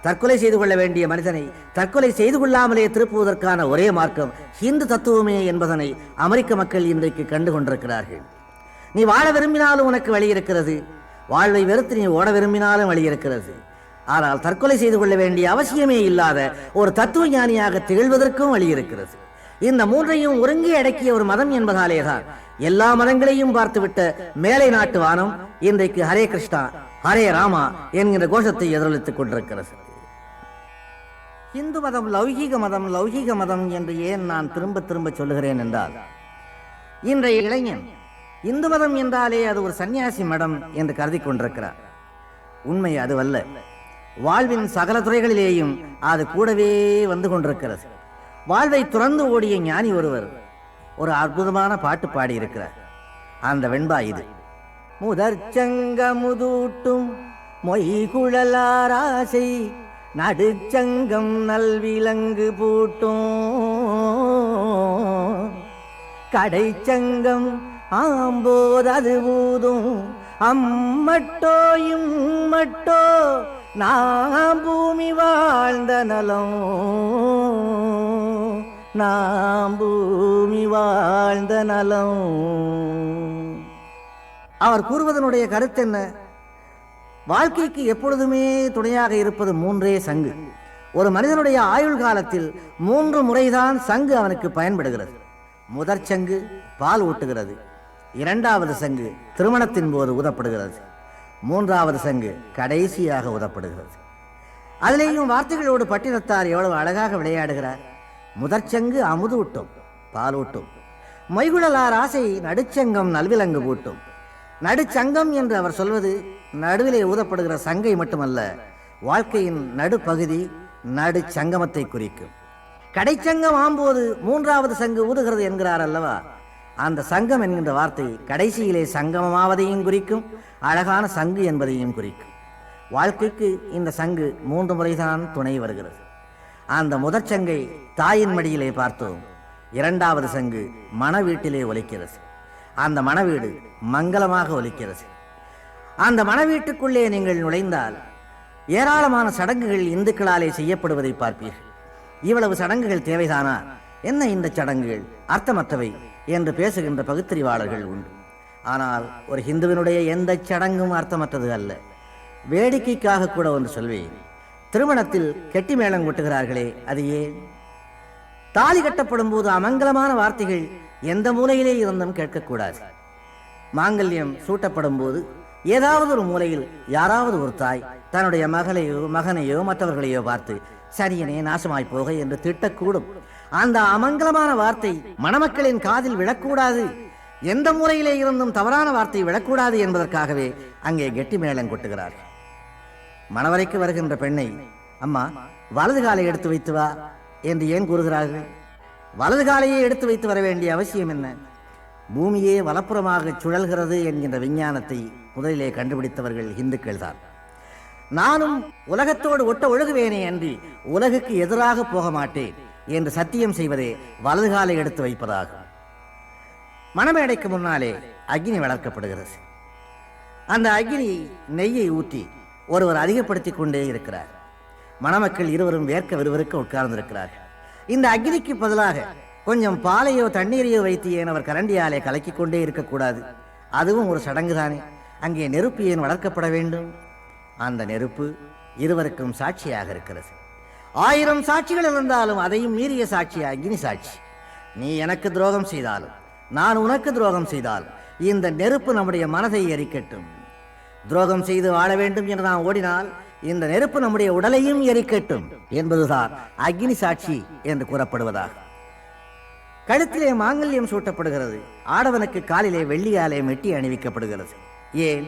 தற்கொலை செய்து கொள்ள வேண்டிய மனிதனை தற்கொலை செய்து கொள்ளாமலே திருப்புவதற்கான ஒரே மார்க்கம் ஹிந்து தத்துவமே என்பதனை அமெரிக்க மக்கள் இன்றைக்கு கண்டு கொண்டிருக்கிறார்கள். நீ வாழ விரும்பினாலும் உனக்கு வழி இருக்கிறது, வாழ்வை வெறுத்து நீ ஓட விரும்பினாலும் வழி இருக்கிறது. ஆனால் தற்கொலை செய்து கொள்ள வேண்டிய அவசியமே இல்லாத ஒரு தத்துவ ஞானியாக திகழ்வதற்கும் வழி இருக்கிறது. இந்த மூன்றையும் ஒருங்கே அடக்கிய ஒரு மதம் என்பதாலேதான் எல்லா மதங்களையும் பார்த்துவிட்ட மேலை நாட்டு வானம் இன்றைக்கு ஹரே கிருஷ்ணா ஹரே ராமா என்கிற கோஷத்தை எதிரொலித்துக் கொண்டிருக்கிறது. இந்து மதம் லௌகீக மதம், லௌகீக மதம் என்று ஏன் நான் திரும்ப திரும்ப சொல்லுகிறேன் என்றால், இன்றைய இளைஞன் இந்து மதம் என்றாலே அது ஒரு சன்னியாசி மடம் என்று கருதி கொண்டிருக்கிறார். உண்மை அதுவல்ல. வாழ்வின் சகல துறைகளிலேயும் அது கூடவே வந்து கொண்டிருக்கிறது. வாழ்வை துறந்து ஓடிய ஞானி ஒருவர் ஒரு அற்புதமான பாட்டு பாடி இருக்கிறார். அந்த வெண்பா இது: முதற்சங்க முதூட்டும் மொய்குழலாராசை நடுச்சங்கம் நல்விலங்கு பூட்டும் கடைச்சங்கம் ஆம்போதது ஊதும் அம்மட்டோயும் மட்டோ நாம் பூமி வாழ்ந்த நலம், நாம் பூமி வாழ்ந்த நலம். அவர் கூறுவதனுடைய கருத்து என்ன? வாழ்க்கைக்கு எப்பொழுதுமே துணையாக இருப்பது மூன்றே சங்கு. ஒரு மனிதனுடைய ஆயுள் காலத்தில் 3 முறைதான் சங்கு அவனுக்கு பயன்படுகிறது. முதற் சங்கு பால் ஊட்டுகிறது, 2வது சங்கு திருமணத்தின் போது ஊதப்படுகிறது, 3வது சங்கு கடைசியாக ஊதப்படுகிறது. அதிலேயும் வார்த்தைகளோடு பட்டினத்தார் எவ்வளவு அழகாக விளையாடுகிறார். முதற்சங்கு அமுது ஊட்டும், பால் ஊட்டும். மொய்குழலார் ஆசை நடுச்சங்கம் நல்விலங்கு பூட்டும். நடுச்சங்கம் என்று அவர் சொல்வது நடுவிலே ஊதப்படுகிற சங்கை மட்டுமல்ல, வாழ்க்கையின் நடுப்பகுதி நடுச்சங்கமத்தை குறிக்கும். கடைச்சங்கம் ஆம்போது 3வது சங்கு ஊதுகிறது என்கிறார் அல்லவா? அந்த சங்கம் என்கின்ற வார்த்தை கடைசியிலே சங்கமமாவதையும் குறிக்கும், அழகான சங்கு என்பதையும் குறிக்கும். வாழ்க்கைக்கு இந்த சங்கு 3 முறைதான் துணை வருகிறது. அந்த முதற் சங்கை தாயின் மடியிலே பார்த்தோம். 2வது சங்கு மன வீட்டிலே ஒலிக்கிறது. அந்த மணவீடு மங்களமாக ஒலிக்கிறது. அந்த மணவீட்டுக்குள்ளே நீங்கள் நுழைந்தால் ஏராளமான சடங்குகள் இந்துக்களாலே செய்யப்படுவதை பார்ப்பீர்கள். இவ்வளவு சடங்குகள் தேவைதானா? என்ன இந்த சடங்குகள் அர்த்தமற்றவை என்று பேசுகின்ற பகுத்தறிவாளர்கள் உண்டு. ஆனால் ஒரு ஹிந்துவினுடைய எந்த சடங்கும் அர்த்தமற்றது அல்ல. வேடிக்கைக்காக கூட ஒன்று சொல்வேன். திருமணத்தில் கெட்டி மேளம் கொட்டுகிறார்களே, அது ஏன்? தாலி கட்டப்படும் போது அமங்கலமான வார்த்தைகள் எந்த மூலையிலே இருந்தும் கேட்கக்கூடாது. மாங்கல்யம் சூட்டப்படும் போது ஏதாவது ஒரு மூலையில் யாராவது ஒரு தாய் தன்னுடைய மகனையோ மற்றவர்களையோ பார்த்து சரியனே நாசமாய் போக என்று திட்டக்கூடும். அந்த அமங்கலமான வார்த்தை மணமக்களின் காதில் விழக்கூடாது, எந்த மூலையிலே இருந்தும் தவறான வார்த்தை விழக்கூடாது என்பதற்காகவே அங்கே கெட்டி மேளம் கொட்டுகிறார். மணவரைக்கு வருகின்ற பெண்ணை அம்மா வலது காலை எடுத்து வைத்து வா என்று ஏன் கூறுகிறார்கள்? வலது காலையே எடுத்து வைத்து வர வேண்டிய அவசியம் என்ன? பூமியே வலப்புறமாக சுழல்கிறது என்கின்ற விஞ்ஞானத்தை முதலிலே கண்டுபிடித்தவர்கள் இந்துக்கள் தான். நானும் உலகத்தோடு ஒட்ட ஒழுகுவேனே அன்றி உலகுக்கு எதிராக போக மாட்டேன் என்று சத்தியம் செய்வதே வலது காலை எடுத்து வைப்பதாகும். மணமேடைக்கு முன்னாலே அக்னி வளர்க்கப்படுகிறது. அந்த அக்னி நெய்யை ஊற்றி ஒருவர் அதிகப்படுத்திக் கொண்டே இருக்கிறார். மணமக்கள் இருவரும் வேர்க்க விறுவிறுக்க உட்கார்ந்திருக்கிறார்கள். இந்த அக்னிக்கு பதிலாக கொஞ்சம் பாலையோ தண்ணீரையோ வைத்து ஏன் அவர் கரண்டியாலே கலக்கிக் கொண்டே இருக்கக்கூடாது? அதுவும் ஒரு சடங்குதானே. அங்கே நெருப்பு ஏன் வளர்க்கப்பட வேண்டும்? அந்த நெருப்பு இருவருக்கும் சாட்சியாக இருக்கிறது. 1000 சாட்சிகள் இருந்தாலும் அதையும் மீறிய சாட்சி அக்னி சாட்சி. நீ எனக்கு துரோகம் செய்தாலும் நான் உனக்கு துரோகம் செய்தாலும் இந்த நெருப்பு நம்முடைய மனதை எரிக்கட்டும். துரோகம் செய்து வாழ வேண்டும் என்று நாம் ஓடினால் இந்த நெருப்பு நம்முடைய உடலையும் எரிக்கட்டும் என்பதுதான் அக்னி சாட்சி என்று கூறப்படுவதாக. கழுத்திலே மாங்கல்யம் சூட்டப்படுகிறது. ஆடவனுக்கு காலிலே வெள்ளியாலே மெட்டி அணிவிக்கப்படுகிறது. ஏன்?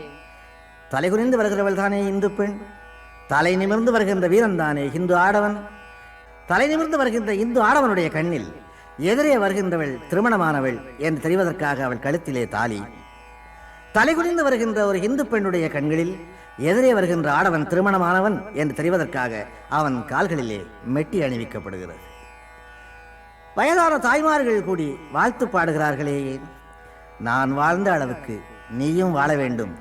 தலைகுனிந்து வருகிறவள் தானே இந்து பெண், தலை நிமிர்ந்து வருகின்ற வீரன் தானே இந்து ஆடவன். தலை நிமிர்ந்து வருகின்ற இந்து ஆடவனுடைய கண்ணில் எதிரே வருகின்றவள் திருமணமானவள் என்று தெரிவதற்காக அவள் கழுத்திலே தாலி, தலைகுனிந்து வருகின்ற ஒரு இந்து பெண்ணுடைய கண்களில் எதிரே வருகின்ற ஆடவன் திருமணமானவன் என்று தெரிவதற்காக அவன் கால்களிலே மெட்டி அணிவிக்கப்படுகிறது. வயதான தாய்மார்கள் கூடி வாழ்த்து பாடுகிறார்களே, நான் வாழ்ந்த அளவுக்கு நீயும் வாழ வேண்டும்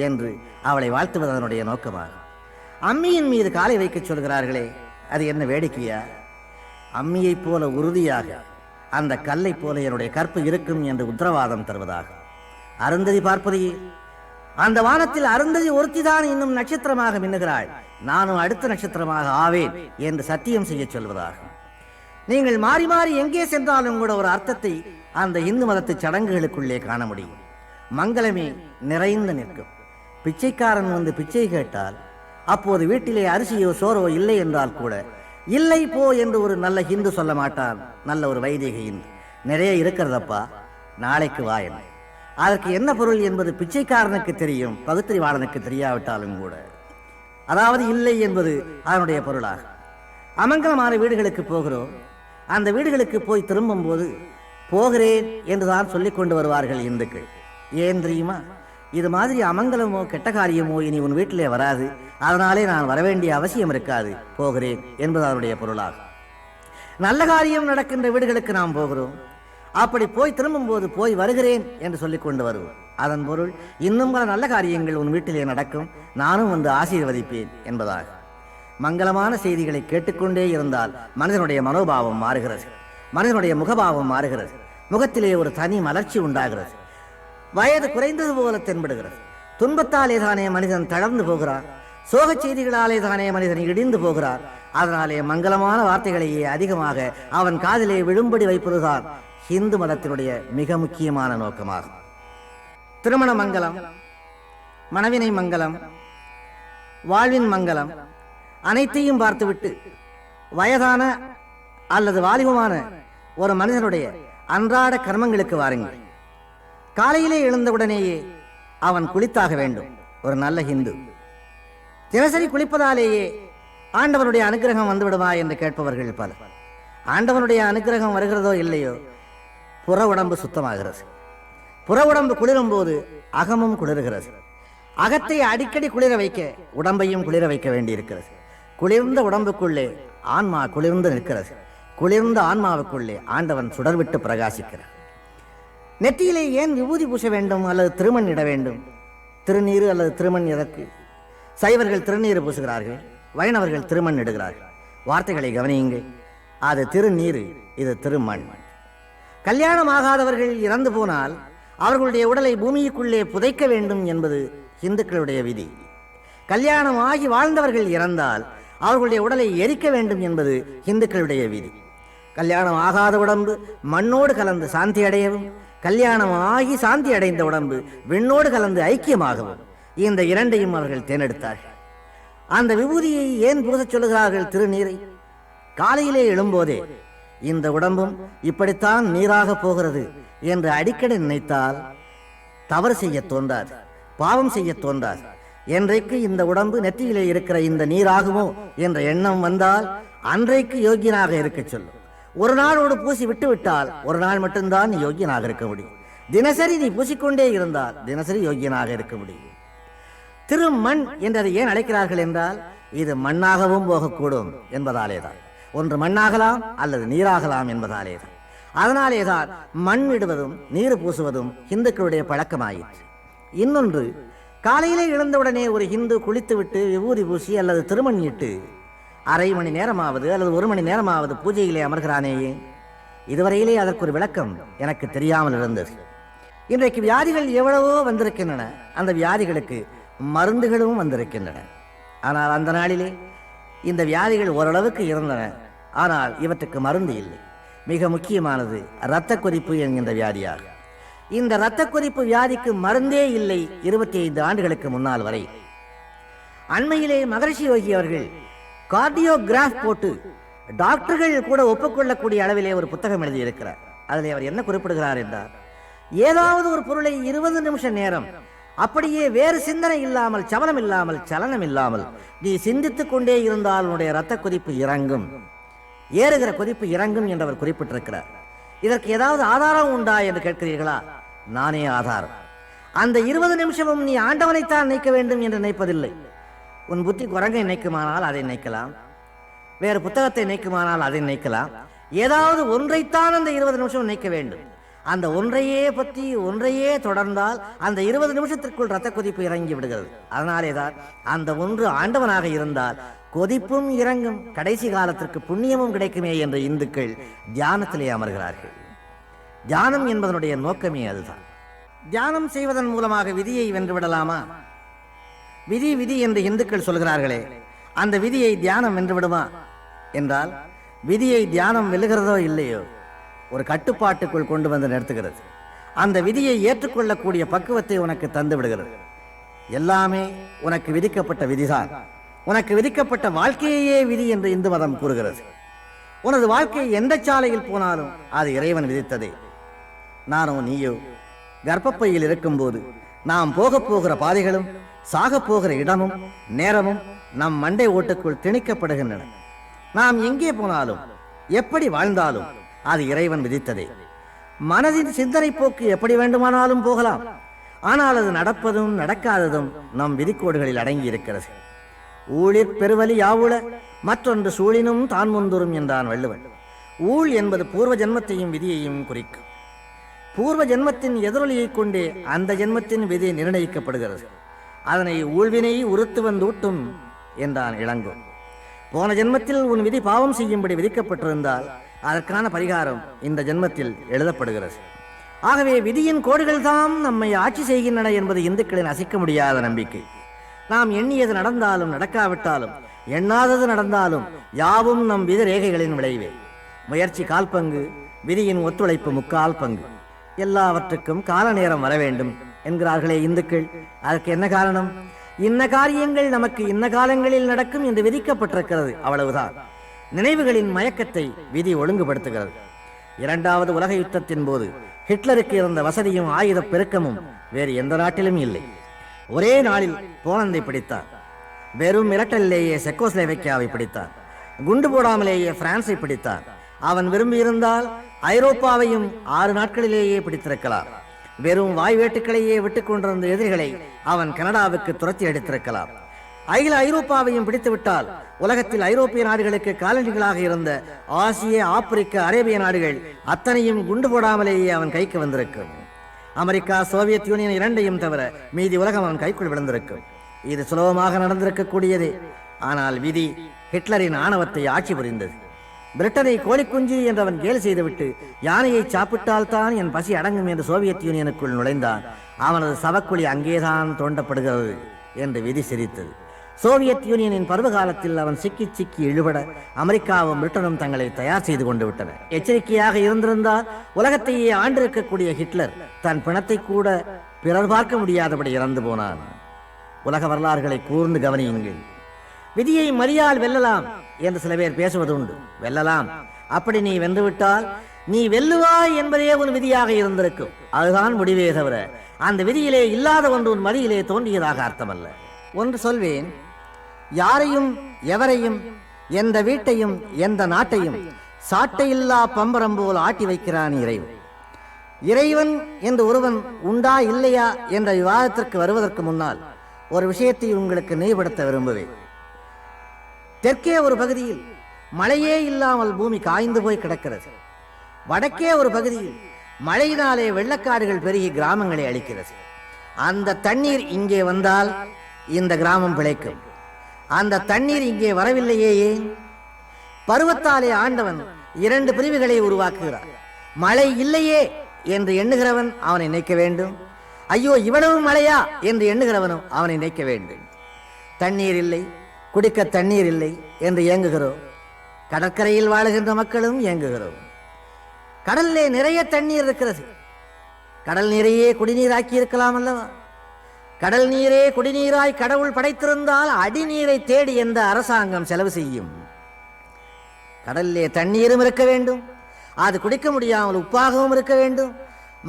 என்று அவளை வாழ்த்துவதனுடைய நோக்கமாகும். அம்மியின் மீது காலை வைக்கச் சொல்கிறார்களே, அது என்ன வேடிக்கையா? அம்மியைப் போல உறுதியாக அந்த கல்லை போல என்னுடைய கற்பு இருக்கும் என்று உத்தரவாதம் தருவதாக. அருந்ததி பார்ப்பதையே, அந்த வானத்தில் அருந்ததி ஒருத்திதான் இன்னும் நட்சத்திரமாக மின்னுகிறாள், நானும் அடுத்த நட்சத்திரமாக ஆவேன் என்று சத்தியம் செய்ய சொல்வதாக. நீங்கள் மாறி மாறி எங்கே சென்றாலும் கூட ஒரு அர்த்தத்தை அந்த இந்து மதத்து சடங்குகளுக்குள்ளே காண முடியும். மங்களமே நிறைந்து நிற்கும். பிச்சைக்காரன் வந்து பிச்சை கேட்டால் அப்போது வீட்டிலே அரிசியோ சோறோ இல்லை என்றால் கூட இல்லை போ என்று ஒரு நல்ல ஹிந்து சொல்ல மாட்டான். நல்ல ஒரு வைதிக இந்து, நிறைய இருக்கிறதப்பா, நாளைக்கு வா என்ன. அதற்கு என்ன பொருள் என்பது பிச்சைக்காரனுக்கு தெரியும், பகுத்தறிவாளனுக்கு தெரியாவிட்டாலும் கூட. அதாவது இல்லை என்பது அதனுடைய பொருளாக. அமங்கலமான வீடுகளுக்கு போகிறோம். அந்த வீடுகளுக்கு போய் திரும்பும் போது போகிறேன் என்றுதான் சொல்லிக் கொண்டு வருவார்கள் இந்துக்கள். ஏன் தெரியுமா? இது மாதிரி அமங்கலமோ கெட்ட காரியமோ இனி உன் வீட்டிலே வராது, அதனாலே நான் வரவேண்டிய அவசியம் இருக்காது, போகிறேன் என்பது அதனுடைய பொருளாகும். நல்ல காரியம் நடக்கின்ற வீடுகளுக்கு நாம் போகிறோம். அப்படி போய் திரும்பும் போது போய் வருகிறேன் என்று சொல்லிக் கொண்டு வருவோம். அதன் பொருள் இன்னும் பல நல்ல காரியங்கள் உன் வீட்டிலே நடக்கும், நானும் வந்து ஆசீர்வதிப்பேன் என்பதாக. மங்களமான செய்திகளை கேட்டுக்கொண்டே இருந்தால் மனிதனுடைய மனோபாவம் மாறுகிறது, மனிதனுடைய முகபாவம் மாறுகிறது, முகத்திலே ஒரு தனி மலர்ச்சி உண்டாகிறது, வயது குறைந்தது போல தென்படுகிறது. துன்பத்தாலே தானே மனிதன் தளர்ந்து போகிறார், சோகச் செய்திகளாலே தானே மனிதன் இடிந்து போகிறார். அதனாலே மங்களமான வார்த்தைகளையே அதிகமாக அவன் காதிலே விழும்படி வைப்பதுதான் இந்து மதத்தினுடைய மிக முக்கியமான நோக்கமாகும். திருமண மங்கலம், மணவினை மங்கலம், வாழ்வின் மங்கலம் அனைத்தையும் பார்த்துவிட்டு வயதான அல்லது வாலிபமான ஒரு மனிதனுடைய அன்றாட கர்மங்களுக்கு வாருங்கள். காலையிலே எழுந்தவுடனேயே அவன் குளித்தாக வேண்டும். ஒரு நல்ல ஹிந்து தினசரி குளிப்பதாலேயே ஆண்டவனுடைய அனுகிரகம் வந்துவிடுமா என்று கேட்பவர்கள் பலர். ஆண்டவனுடைய அனுகிரகம் வருகிறதோ இல்லையோ, புற உடம்பு சுத்தமாகிறது. புற உடம்பு குளிரும் போது அகமும் குளிர்கிறது. அகத்தை அடிக்கடி குளிர வைக்க உடம்பையும் குளிர வைக்க வேண்டியிருக்கிறது. குளிர்ந்த உடம்புக்குள்ளே ஆன்மா குளிர்ந்து நிற்கிறது. குளிர்ந்த ஆன்மாவுக்குள்ளே ஆண்டவன் சுடர்விட்டு பிரகாசிக்கிறார். நெற்றியிலே ஏன் விபூதி பூச வேண்டும் அல்லது திருமண் இட வேண்டும்? திருநீர் அல்லது திருமண் எதற்கு? சைவர்கள் திருநீர் பூசுகிறார்கள், வைணவர்கள் திருமண் இடுகிறார்கள். வார்த்தைகளை கவனியுங்கள். அது திருநீர், இது திருமண். கல்யாணமாகாதவர்கள் இறந்து போனால் அவர்களுடைய உடலை பூமிக்குள்ளே புதைக்க வேண்டும் என்பது இந்துக்களுடைய விதி. கல்யாணம் ஆகி வாழ்ந்தவர்கள் இறந்தால் அவர்களுடைய உடலை எரிக்க வேண்டும் என்பது இந்துக்களுடைய விதி. கல்யாணம் ஆகாத உடம்பு மண்ணோடு கலந்து சாந்தி அடையவும், கல்யாணம் ஆகி சாந்தி அடைந்த உடம்பு விண்ணோடு கலந்து ஐக்கியமாகவும் இந்த இரண்டையும் அவர்கள் தேர்ந்தெடுத்தார்கள். அந்த விபூதியை ஏன் பூசச் சொல்லுகிறார்கள்? திருநீரை. காலையிலே எழும்போதே இந்த உடம்பும் இப்படித்தான் நீராக போகிறது என்று அடிக்கடி நினைத்தால் தவறு செய்ய தோன்றாது, பாவம் செய்ய தோன்றாது. என்றைக்கு இந்த உடம்பு நெற்றியிலே இருக்கிற இந்த நீராகுமோ என்ற எண்ணம் வந்தால் அன்றைக்கு யோகியனாக இருக்க சொல்லும். ஒரு நாளோடு பூசி விட்டு விட்டால் ஒரு நாள் மட்டும்தான் நீ யோகியனாக இருக்க முடியும். தினசரி நீ பூசிக்கொண்டே இருந்தால் தினசரி யோகியனாக இருக்க முடியும். திருமண் என்றதை ஏன் அழைக்கிறார்கள் என்றால் இது மண்ணாகவும் போகக்கூடும் என்பதாலேதான். ஒன்று மண்ணாகலாம் அல்லது நீராகலாம் என்பதாலேதான். அதனாலேதான் மண் இடுவதும் நீர் பூசுவதும் இந்துக்களுடைய பழக்கமாயிற்று. இன்னொன்று, காலையிலே எழுந்தவுடனே ஒரு இந்து குளித்துவிட்டு விபூதி பூசி அல்லது திருமண் இட்டு அரை மணி நேரமாவது அல்லது ஒரு மணி நேரமாவது பூஜையிலே அமர்கிறானேயே, இதுவரையிலே அதற்கு ஒரு விளக்கம் எனக்கு தெரியாமல் இருந்தது. இன்றைக்கு வியாதிகள் எவ்வளவோ வந்திருக்கின்றன, அந்த வியாதிகளுக்கு மருந்துகளும் வந்திருக்கின்றன. ஆனால் அந்த நாளிலே இந்த வியாதிகள் ஓரளவுக்கு இருந்தன, ஆனால் இவற்றுக்கு மருந்து இல்லை. மிக முக்கியமானது இரத்த கொதிப்பு என்கின்ற வியாதியாகும். இந்த இரத்த கொதிப்பு வியாதிக்கு மருந்தே இல்லை 25 ஆண்டுகளுக்கு முன்னால் வரை. அண்மையிலே மகரிஷி யோகி அவர்கள் கார்டியோகிராஃப் போட்டு டாக்டர்கள் கூட ஒப்புக்கொள்ளக்கூடிய அளவிலே ஒரு புத்தகம் எழுதியிருக்கிறார். அதில் அவர் என்ன குறிப்பிடுகிறார் என்றால், ஏதாவது ஒரு பொருளை 20 நிமிஷ நேரம் அப்படியே வேறு சிந்தனை இல்லாமல், சவனம் இல்லாமல், சலனம் இல்லாமல் நீ சிந்தித்துக் கொண்டே இருந்தால் உன்னுடைய இரத்த கொதிப்பு இறங்கும், ஏறுகிற கொதிப்பு இறங்கும் என்று அவர் குறிப்பிட்டிருக்கிறார். இதற்கு ஏதாவது ஆதாரம் உண்டா என்று கேட்கிறீர்களா? நானே ஆதாரம். அந்த 20 நிமிஷமும் நீ ஆண்டவனைத்தான் நினைக்க வேண்டும் என்று நினைப்பதில்லை. உன் புத்தி குரங்கை நினைக்குமானால் அதை நினைக்கலாம், வேறு புத்தகத்தை நினைக்குமானால் அதை நினைக்கலாம். ஏதாவது ஒன்றைத்தான் அந்த 20 நிமிஷம் நினைக்க வேண்டும். அந்த ஒன்றையே பற்றி ஒன்றையே தொடர்ந்தால் அந்த 20 நிமிஷத்திற்குள் இரத்த கொதிப்பு இறங்கி விடுகிறது. அதனாலேதான் அந்த ஒன்று ஆண்டவனாக இருந்தால் கொதிப்பும் இறங்கும், கடைசி காலத்திற்கு புண்ணியமும் கிடைக்குமே என்று இந்துக்கள் தியானத்திலே அமர்கிறார்கள். தியானம் என்பதனுடைய நோக்கமே அதுதான். தியானம் செய்வதன் மூலமாக விதியை வென்றுவிடலாமா? விதி விதி என்று இந்துக்கள் சொல்கிறார்களே, அந்த விதியை தியானம் வென்றுவிடுமா என்றால், விதியை தியானம் வெல்லுகிறதோ இல்லையோ, ஒரு கட்டுப்பாட்டுக்குள் கொண்டு வந்து நிறுத்துகிறது. அந்த விதியை ஏற்றுக்கொள்ளக்கூடிய பக்குவத்தை உனக்கு தந்து விடுகிறது. எல்லாமே உனக்கு விதிக்கப்பட்ட விதிதான். உனக்கு விதிக்கப்பட்ட வாழ்க்கையே விதி என்று இந்து மதம் கூறுகிறது. உனது வாழ்க்கை எந்த சாலையில் போனாலும் அது இறைவன் விதித்ததே. நானோ நீயோ கர்ப்பப்பையில் இருக்கும்போது நாம் போகிற பாதைகளும் சாக போகிற இடமும் நேரமும் நம் மண்டை ஓட்டுக்குள் திணிக்கப்படுகின்றன. நாம் எங்கே போனாலும் எப்படி வாழ்ந்தாலும் அது இறைவன் விதித்ததே. மனதின் சிந்தனை போக்கு எப்படி வேண்டுமானாலும் போகலாம், ஆனால் அது நடப்பதும் நடக்காததும் நம் விதிக்கோடுகளில் அடங்கி இருக்கிறது. ஊழிற் பெருவலி யாவுள மற்றொன்று சூழினும் தான் முந்துரும் என்றான் வள்ளுவன். ஊழ் என்பது பூர்வ ஜென்மத்தையும் விதியையும் குறிக்கும். பூர்வ ஜென்மத்தின் எதிரொலியை கொண்டே அந்த ஜென்மத்தின் விதி நிர்ணயிக்கப்படுகிறது. அதனை ஊழ்வினை உறுத்து வந்தூட்டும் என்றான் இளங்கோ. போன ஜென்மத்தில் உன் விதி பாவம் செய்யும்படி விதிக்கப்பட்டிருந்தால் அதற்கான பரிகாரம் இந்த ஜென்மத்தில் எழுதப்படுகிறது. ஆகவே விதியின் கோடுகள் தான் நம்மை ஆட்சி செய்கின்றன என்பது இந்துக்களின் அசைக்க முடியாத நம்பிக்கை. நாம் எண்ணியது நடந்தாலும் நடக்காவிட்டாலும், எண்ணாதது நடந்தாலும் யாவும் நம் விதி ரேகைகளின் விளைவே. முயற்சி 1/4 பங்கு, விதியின் ஒத்துழைப்பு 3/4 பங்கு. எல்லாவற்றுக்கும் கால நேரம் வர வேண்டும் என்கிறார்களே இந்துக்கள். அதற்கு என்ன காரணம்? இன்ன காரியங்கள் நமக்கு இன்ன காலங்களில் நடக்கும் என்று விதிக்கப்பட்டிருக்கிறது, அவ்வளவுதான். நினைவுகளின் மயக்கத்தை விதி ஒழுங்குபடுத்துகிறது. 2வது உலக யுத்தத்தின் போது ஹிட்லருக்கு இருந்த வசதியும் ஆயுத பெருக்கமும் வேறு எந்த நாட்டிலும் இல்லை. ஒரே நாளில் போலந்தை பிடித்தார். வெறும் மிரட்டலிலேயே செக்கோஸ்லோவேக்கியாவை பிடித்தார். குண்டு போடாமலேயே பிரான்ஸை பிடித்தார். அவன் விரும்பியிருந்தால் ஐரோப்பாவையும் 6 நாட்களிலேயே பிடித்திருக்கலாம். வெறும் வாய்வேட்டுக்களையே விட்டுக் கொண்டிருந்த எதிரிகளை அவன் கனடாவுக்கு துரத்தி அடித்திருக்கலாம். அகில ஐரோப்பாவையும் பிடித்துவிட்டால் உலகத்தில் ஐரோப்பிய நாடுகளுக்கு காலனிகளாக இருந்த ஆசிய, ஆப்பிரிக்க, அரேபிய நாடுகள் அத்தனையும் குண்டு போடாமலேயே அவன் கைக்கு வந்திருக்கும். அமெரிக்கா, சோவியத் யூனியன் இரண்டையும் தவிர மீதி உலகம் அவன் கைக்குள் விழுந்திருக்கும். இது சுலபமாக நடந்திருக்கக்கூடியதே. ஆனால் விதி ஹிட்லரின் ஆணவத்தை ஆட்சி புரிந்தது. பிரிட்டனை கோழிக்குஞ்சு என்றவன் கேலி செய்துவிட்டு யானையை சாப்பிட்டால்தான் என் பசி அடங்கும் என்று சோவியத் யூனியனுக்குள் நுழைந்தான். அவனது சவக்குழி அங்கேதான் தோண்டப்படுகிறது என்று விதி சிரித்தது. சோவியத் யூனியனின் பருவகாலத்தில் அவன் சிக்கி சிக்கி இழுபட அமெரிக்காவும் பிரிட்டனும் தங்களை தயார் செய்து கொண்டு விட்டன. எச்சரிக்கையாக இருந்திருந்தால் உலகத்தையே ஆண்டிருக்கக்கூடிய ஹிட்லர் தன் பிணத்தை கூட பிறர் பார்க்க முடியாதபடி இறந்து போனான். உலக வரலாறுகளை கூர்ந்து கவனியுங்கள். விதியை மரியால் வெல்லலாம் என்று சில பேர் பேசுவது உண்டு. வெல்லலாம், அப்படி நீ வென்றுவிட்டால் நீ வெல்லுவாய் என்பதே உன் விதியாக இருந்திருக்கும். அதுதான் முடிவே தவிர அந்த விதியிலே இல்லாத ஒன்று உன் மடியிலே தோன்றியதாக அர்த்தமல்ல. ஒன்று சொல்வேன், யாரையும் எவரையும் எந்த வீட்டையும் எந்த நாட்டையும் சாட்டையில்லா பம்பரம் போல் ஆட்டி வைக்கிறான் இறைவன். இறைவன் என்று ஒருவன் உண்டா இல்லையா என்ற விவாதத்திற்கு வருவதற்கு முன்னால் ஒரு விஷயத்தை உங்களுக்கு நினைவுபடுத்த விரும்புவேன். தெற்கே ஒரு பகுதியில் மழையே இல்லாமல் பூமி காய்ந்து போய் கிடக்கிறது. வடக்கே ஒரு பகுதியில் மழையினாலே வெள்ளக்காடுகள் பெருகி கிராமங்களை அழிக்கிறது. அந்த தண்ணீர் இங்கே வந்தால் இந்த கிராமம் பிழைக்கும். அந்த தண்ணீர் இங்கே வரவில்லையே ஏன்? பருவத்தாலே ஆண்டவன் இரண்டு பிரிவுகளை உருவாக்குகிறார். மழை இல்லையே என்று எண்ணுகிறவன் அவனை நினைக்க வேண்டும். ஐயோ இவ்வளவு மழையா என்று எண்ணுகிறவனும் அவனை நினைக்க வேண்டும். தண்ணீர் இல்லை, குடிக்க தண்ணீர் இல்லை என்று ஏங்குகிறோம். கடற்கரையில் வாழுகின்ற மக்களும் ஏங்குகிறோம். கடலிலே நிறைய தண்ணீர் இருக்கிறது. கடல் நீரையே குடிநீராக்கி இருக்கலாம் அல்லவா? கடல் நீரே குடிநீராய் கடவுள் படைத்திருந்தால் அடிநீரை தேடி எந்த அரசாங்கம் செலவு செய்யும்? கடலிலே தண்ணீரும் இருக்க வேண்டும், அது குடிக்க முடியாமல் உப்பாகவும் இருக்க வேண்டும்.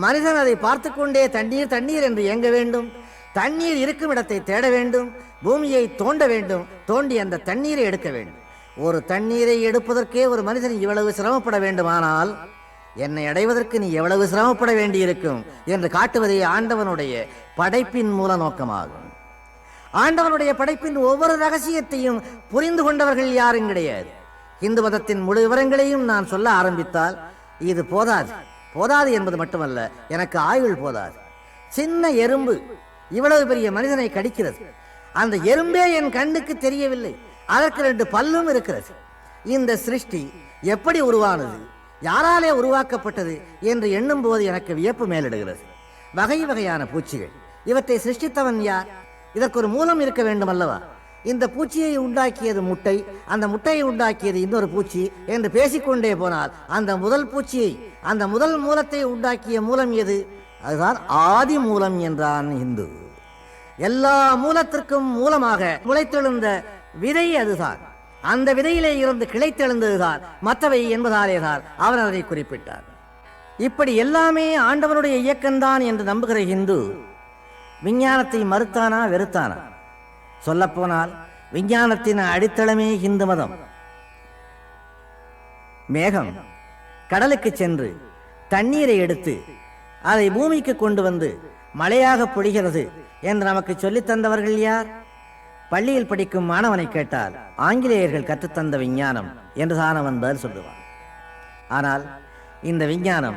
மனிதன் அதை பார்த்து கொண்டே தண்ணீர் தண்ணீர் என்று ஏங்க வேண்டும். தண்ணீர் இருக்கும் இடத்தை தேட வேண்டும், பூமியை தோண்ட வேண்டும், தோண்டி அந்த தண்ணீரை எடுக்க வேண்டும். ஒரு தண்ணீரை எடுப்பதற்கே ஒரு மனிதன் இவ்வளவு சிரமப்பட வேண்டுமானால் என்னை அடைவதற்கு நீ எவ்வளவு சிரமப்பட வேண்டியிருக்கும் என்று காட்டுவதே ஆண்டவனுடைய படைப்பின் மூல நோக்கமாகும். ஆண்டவனுடைய படைப்பின் ஒவ்வொரு ரகசியத்தையும் புரிந்து கொண்டவர்கள் யாரும் கிடையாது. இந்து மதத்தின் முழு விவரங்களையும் நான் சொல்ல ஆரம்பித்தால் இது போதாது. போதாது என்பது மட்டுமல்ல, எனக்கு ஆயுள் போதாது. சின்ன எறும்பு இவ்வளவு பெரிய மனிதனை கடிக்கிறது. அந்த எறும்பே என் கண்ணுக்கு தெரியவில்லை, அதற்கு 2 பல்லும் இருக்கிறது. இந்த சிருஷ்டி எப்படி உருவானது, யாராலே உருவாக்கப்பட்டது என்று எண்ணும் போது எனக்கு வியப்பு மேலிடுகிறது. வகை வகையான பூச்சிகள், இவற்றை சிருஷ்டித்தவன் யார்? இதற்கு ஒரு மூலம் இருக்க வேண்டும் அல்லவா? இந்த பூச்சியை உண்டாக்கியது முட்டை, அந்த முட்டையை உண்டாக்கியது இன்னொரு பூச்சி என்று பேசிக்கொண்டே போனால் அந்த முதல் பூச்சியை, அந்த முதல் மூலத்தை உண்டாக்கிய மூலம் எது? அதுதான் ஆதி மூலம் என்றான் இந்து. எல்லா மூலத்திற்கும் மூலமாக முளைத்தெழுந்த விதை அதுதான். அந்த விதையிலே இருந்து கிளைத்தெழுந்ததுதான் மற்றவை என்பதாலேதான் அவர் அதை குறிப்பிட்டார். இப்படி எல்லாமே ஆண்டவனுடைய இயக்கம்தான் என்று நம்புகிற இந்து விஞ்ஞானத்தை மறுத்தானா வெறுத்தானா? சொல்லப்போனால் விஞ்ஞானத்தின் அடித்தளமே இந்து மதம். மேகம் கடலுக்கு சென்று தண்ணீரை எடுத்து அதை பூமிக்கு கொண்டு வந்து மழையாக பொழிகிறது என்று நமக்கு சொல்லித் தந்தவர்கள் யார்? பள்ளியில் படிக்கும் மாணவனை கேட்டால் ஆங்கிலேயர்கள் கற்றுத்தந்த விஞ்ஞானம் என்று தான் அவன் பதில் சொல்லுவான். ஆனால் இந்த விஞ்ஞானம்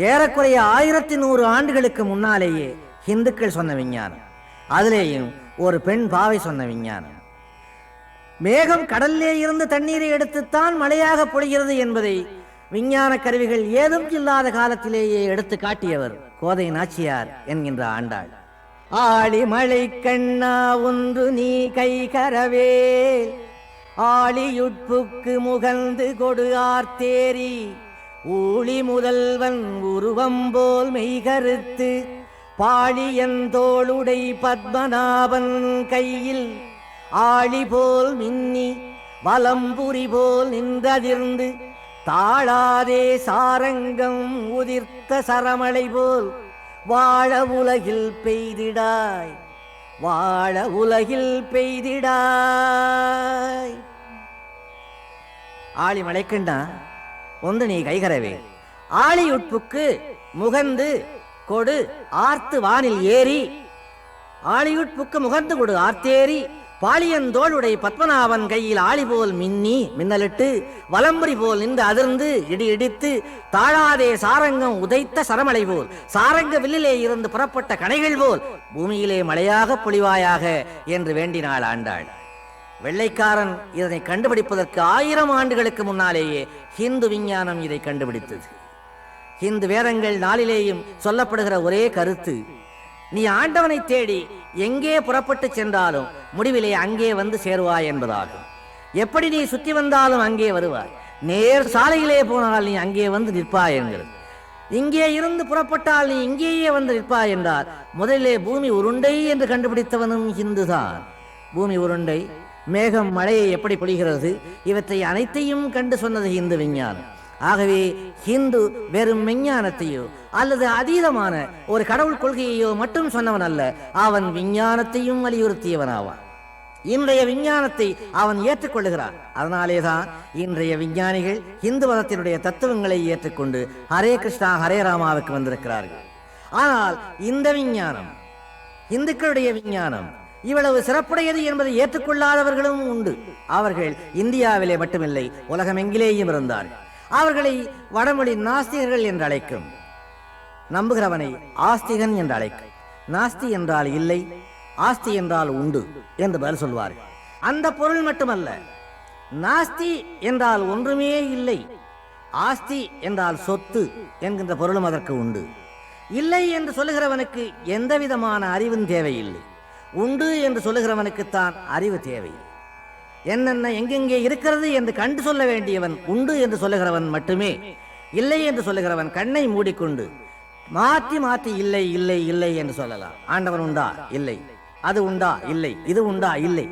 ஏறக்குறைய 1100 ஆண்டுகளுக்கு முன்னாலேயே இந்துக்கள் சொன்ன விஞ்ஞானம். அதிலேயும் ஒரு பெண் பாவை சொன்ன விஞ்ஞானம். மேகம் கடலிலே இருந்து தண்ணீரை எடுத்துத்தான் மழையாக பொழிகிறது என்பதை விஞ்ஞான கருவிகள் ஏதும் இல்லாத காலத்திலேயே எடுத்து காட்டியவர் கோதை நாச்சியார் என்கின்ற ஆண்டாள். ஆளி மழை கண்ணா ஒன்று நீ கை கரவே, ஆளியுட்புக்கு முகந்து கொடு ஆர்த்தேரி, ஊழி முதல்வன் உருவம் போல் மெய்கருத்து, பாழியன் தோளுடை பத்மநாபன் கையில் ஆளி போல் மின்னி வலம்புரி போல் நின்றதிர்ந்து, தாழாதே சாரங்கம் உதிர்த்த சரமலை போல் வாழ உலகில் பெய்திடாய், வாழ உலகில் பெய்திடாய். ஆழி மழைக்கண்டா ஒன்று நீ கைகரவே, ஆழி உட்புக்கு முகந்து கொடு ஆர்த்து வானில் ஏறி, ஆழியுட்புக்கு முகந்து கொடு ஆர்த்தேரி, பாலியன் தோளுடைய பத்மநாபன் கையில் ஆளி போல் மின்னி மின்னலிட்டு, வலம்புரி போல் நின்று அதிர்ந்து இடி இடித்து, தாழாதே சாரங்கம் உதைத்த சரமலை போல், சாரங்க வில்லிலே இருந்து புறப்பட்ட கணைகள் போல் பூமியிலே மழையாக பொழிவாயாக என்று வேண்டினாள் ஆண்டாள். வெள்ளைக்காரன் இதனை கண்டுபிடிப்பதற்கு 1000 ஆண்டுகளுக்கு முன்னாலேயே ஹிந்து விஞ்ஞானம் இதை கண்டுபிடித்தது. ஹிந்து வேதங்கள் நாளிலேயும் சொல்லப்படுகிற ஒரே கருத்து, நீ ஆண்டவனை தேடி எங்கே புறப்பட்டு சென்றாலும் முடிவிலே அங்கே வந்து சேருவாய் என்பதாகும். எப்படி நீ சுற்றி வந்தாலும் அங்கே வருவாய், நேர் சாலையிலே போனால் நீ அங்கே வந்து நிற்பாய் என்கிறது. இங்கே இருந்து புறப்பட்டால் நீ இங்கேயே வந்து நிற்பாய் என்றால் முதலிலே பூமி உருண்டை என்று கண்டுபிடித்தவனும் ஹிந்துதான். பூமி உருண்டை, மேகம் மழையை எப்படி பொழிகிறது, இவற்றை அனைத்தையும் கண்டு சொன்னது ஹிந்து விஞ்ஞானம். ஆகவே ஹிந்து வெறும் விஞ்ஞானத்தையோ அல்லது அதீதமான ஒரு கடவுள் கொள்கையையோ மட்டும் சொன்னவன் அல்ல, அவன் விஞ்ஞானத்தையும் வலியுறுத்தியவனாவான். இன்றைய விஞ்ஞானத்தை அவன் ஏற்றுக்கொள்ளுகிறான். அதனாலேதான் இன்றைய விஞ்ஞானிகள் இந்து மதத்தினுடைய தத்துவங்களை ஏற்றுக்கொண்டு ஹரே கிருஷ்ணா ஹரே ராமாவுக்கு வந்திருக்கிறார்கள். ஆனால் இந்த விஞ்ஞானம், இந்துக்களுடைய விஞ்ஞானம் இவ்வளவு சிறப்புடையது என்பதை ஏற்றுக்கொள்ளாதவர்களும் உண்டு. அவர்கள் இந்தியாவிலே மட்டுமில்லை, உலகமெங்கிலேயும் இருந்தார்கள். அவர்களை வடமொழி நாஸ்திகர்கள் என்று அழைக்கும். நம்புகிறவனை ஆஸ்திகன் என்று அழைக்கும். நாஸ்தி என்றால் இல்லை, ஆஸ்தி என்றால் உண்டு என்று பதில் சொல்வார்கள். அந்த பொருள் மட்டுமல்ல, நாஸ்தி என்றால் ஒன்றுமே இல்லை, ஆஸ்தி என்றால் சொத்து என்கின்ற பொருளும் அதற்கு உண்டு. இல்லை என்று சொல்லுகிறவனுக்கு எந்த விதமான அறிவும் தேவையில்லை. உண்டு என்று சொல்லுகிறவனுக்குத்தான் அறிவு தேவை. என்னென்ன எங்கெங்கே இருக்கிறது என்று கண்டு சொல்ல வேண்டியவன் உண்டு என்று சொல்லுகிறவன் மட்டுமே. இல்லை என்று சொல்லுகிறவன் கண்ணை மூடிக்கொண்டு மாற்றி மாற்றி இல்லை இல்லை இல்லை என்று சொல்லலாம். ஆண்டவன் உண்டா? இல்லை. அது உண்டா? இல்லை. இது உண்டா? இல்லை.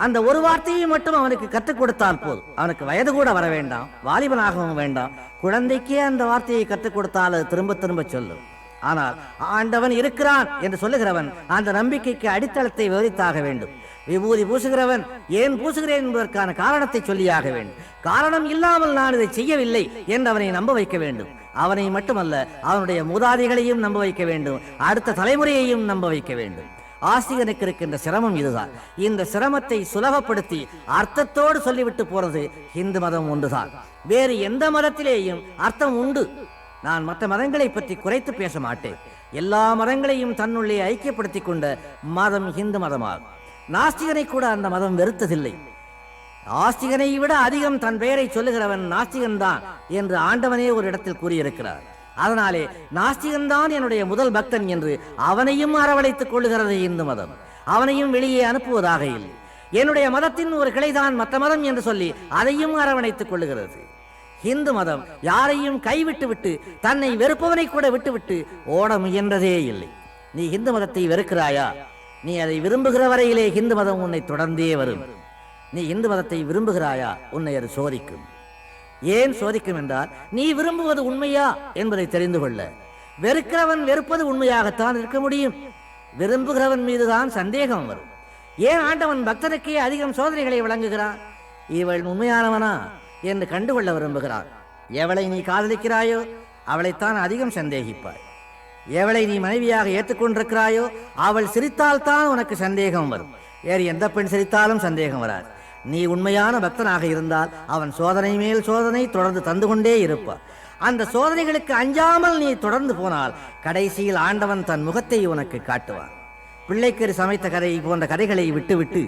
அந்த ஒரு வார்த்தையை மட்டும் அவனுக்கு கற்றுக் கொடுத்தால் போதும். அவனுக்கு வயது கூட வர வேண்டாம், வாலிபனாகவும் வேண்டாம். குழந்தைக்கே அந்த வார்த்தையை கற்றுக் கொடுத்தால் அது திரும்ப திரும்ப சொல்லும். ஆனால் ஆண்டவன் இருக்கிறான் என்று சொல்லுகிறவன் அந்த நம்பிக்கைக்கு அடித்தளத்தை விவரித்தாக வேண்டும். விபூதி பூசுகிறவன் ஏன் பூசுகிறேன் என்பதற்கான காரணத்தை சொல்லியாக வேண்டும். காரணம் இல்லாமல் நான் இதை செய்யவில்லை என்று அவனை நம்ப வைக்க வேண்டும். அவனை மட்டுமல்ல, அவனுடைய மூதாதைகளையும் நம்ப வைக்க வேண்டும், அடுத்த தலைமுறையையும் நம்ப வைக்க வேண்டும். ஆஸ்திகனுக்கு இருக்கின்ற சிரமம் இதுதான். இந்த சிரமத்தை சுலபப்படுத்தி அர்த்தத்தோடு சொல்லிவிட்டு போறது இந்து மதம் ஒன்றுதான். வேறு எந்த மதத்திலேயும் அர்த்தம் உண்டு. நான் மற்ற மதங்களை பற்றி குறைத்து பேச மாட்டேன். எல்லா மதங்களையும் தன்னுள்ளே ஐக்கியப்படுத்திக் கொண்ட மதம் இந்து மதமாகும். நாஸ்திகனை கூட அந்த மதம் வெறுத்ததில்லை. ஆஸ்திகனை விட அதிகம் தன் பெயரை சொல்லுகிறவன் நாஸ்திகன் தான் என்று ஆண்டவனே ஒரு இடத்தில் கூறியிருக்கிறார். அதனாலே நாஸ்திகன் தான் என்னுடைய முதல் பக்தன் என்று அவனையும் அரவணைத்துக் கொள்ளுகிறது இந்து மதம். அவனையும் வெளியே அனுப்புவதாக இல்லை. என்னுடைய மதத்தின் ஒரு கிளைதான் மற்ற மதம் என்று சொல்லி அதையும் அரவணைத்துக் கொள்ளுகிறது. இந்து மதம் யாரையும் கைவிட்டு விட்டு தன்னை வெறுப்பவனை கூட விட்டுவிட்டு ஓட முயன்றதே இல்லை. நீ இந்து மதத்தை வெறுக்கிறாயா? நீ அதை விரும்புகிற வரையிலே இந்து மதம் உன்னை தொடர்ந்தே வரும். நீ இந்து மதத்தை விரும்புகிறாயா? உன்னை அது சோதிக்கும். ஏன் சோதிக்கும் என்றால், நீ விரும்புவது உண்மையா என்பதை தெரிந்து கொள்ள. வெறுக்கிறவன் வெறுப்பது உண்மையாகத்தான் இருக்க முடியும். விரும்புகிறவன் மீதுதான் சந்தேகம் வரும். ஏன் ஆண்டவன் பக்தனுக்கே அதிகம் சோதனைகளை வழங்குகிறான்? இவள் உண்மையானவனா என்று கண்டுகொள்ள விரும்புகிறான். எவளை நீ காதலிக்கிறாயோ அவளைத்தான் அதிகம் சந்தேகிப்பாய். எவளை நீ மனைவியாக ஏற்றுக்கொண்டிருக்கிறாயோ அவள் சிரித்தால்தான் உனக்கு சந்தேகம் வரும். வேறு எந்த பெண் சிரித்தாலும் சந்தேகம் வராது. நீ உண்மையான பக்தனாக இருந்தால் அவன் சோதனை மேல் சோதனை தொடர்ந்து தந்து கொண்டே இருப்பான். அந்த சோதனைகளுக்கு அஞ்சாமல் நீ தொடர்ந்து போனால் கடைசியில் ஆண்டவன் தன் முகத்தை உனக்கு காட்டுவான். பிள்ளைக்கறி சமைத்த கதை போன்ற கதைகளை விட்டுவிட்டு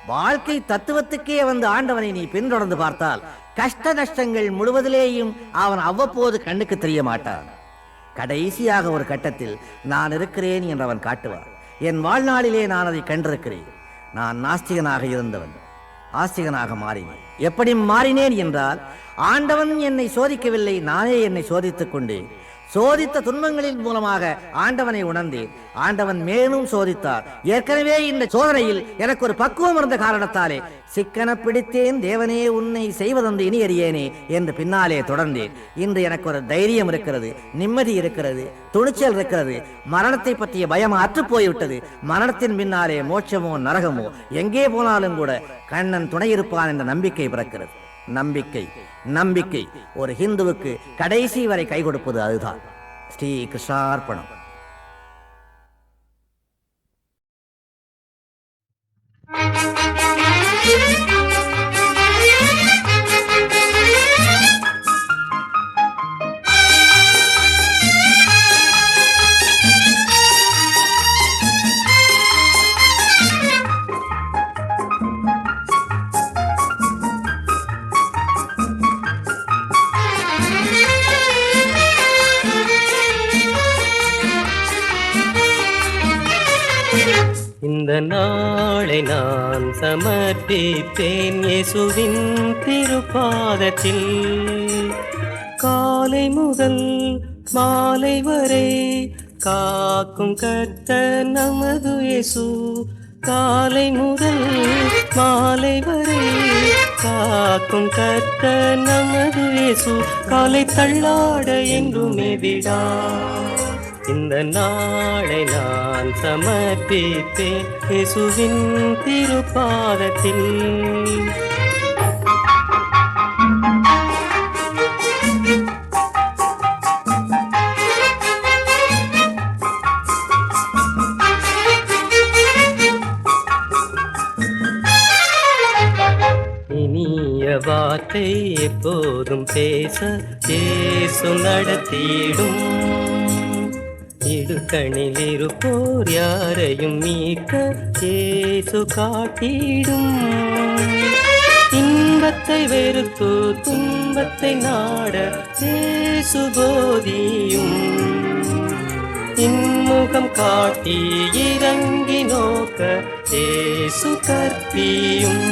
வாழ்க்கை தத்துவத்துக்கே வந்து ஆண்டவனை நீ பின்தொடர்ந்து பார்த்தால் கஷ்ட நஷ்டங்கள் முழுவதிலேயும் அவன் அவ்வப்போது கண்ணுக்கு தெரிய மாட்டான். கடைசியாக ஒரு கட்டத்தில் நான் இருக்கிறேன் என்று அவன் காட்டுவான். என் வாழ்நாளிலே நான் அதை கண்டிருக்கிறேன். நான் நாஸ்திகனாக இருந்தவன் ஆஸ்திகனாக மாறினேன். எப்படி மாறினேன் என்றால், ஆண்டவன் என்னை சோதிக்கவில்லை, நானே என்னை சோதித்துக் கொண்டேன். சோதித்த துன்பங்களின் மூலமாக ஆண்டவனை உணர்ந்தேன். ஆண்டவன் மேலும் சோதித்தார். ஏற்கனவே இந்த சோதனையில் எனக்கு ஒரு பக்குவம் இருந்த காரணத்தாலே சிக்கன பிடித்தேன், தேவனே உன்னை செய்வதொன்று இனி அறியேனே என்று பின்னாலே தொடர்ந்தேன். இன்று எனக்கு ஒரு தைரியம் இருக்கிறது, நிம்மதி இருக்கிறது, துணிச்சல் இருக்கிறது. மரணத்தை பற்றிய பயம் அற்று போய்விட்டது. மரணத்தின் பின்னாலே மோட்சமோ நரகமோ எங்கே போனாலும் கூட கண்ணன் துணையிருப்பான் என்ற நம்பிக்கை பிறக்கிறது. நம்பிக்கை நம்பிக்கை ஒரு ஹிந்துவுக்கு கடைசி வரை கை கொடுப்பது அதுதான். ஸ்ரீ கிருஷ்ணார்ப்பணம். நாளை நான் சமர்ப்பிப்பேன் இயேசுவின் திருப்பாதத்தில். காலை முதல் மாலை வரை காக்கும் கர்த்தர் நமது இயேசு. காலை முதல் மாலை வரை காக்கும் கர்த்தர் நமது இயேசு. காலை தள்ளாட என்றுமே விடா. இந்த நாளை நான் சமர்ப்பிப்பேன் இயேசுவின் திருப்பாதத்தில். இனிய வார்த்தை எப்போதும் பேச இயேசு நடத்திடும். இடுக்கணில் இருப்போர் யாரையும் மீட்க இயேசு காட்டிடும். இன்பத்தை வெறுத்து துன்பத்தை நாட இயேசு போதியும். இன்முகம் காட்டி இறங்கி நோக்க இயேசு கற்பியும்.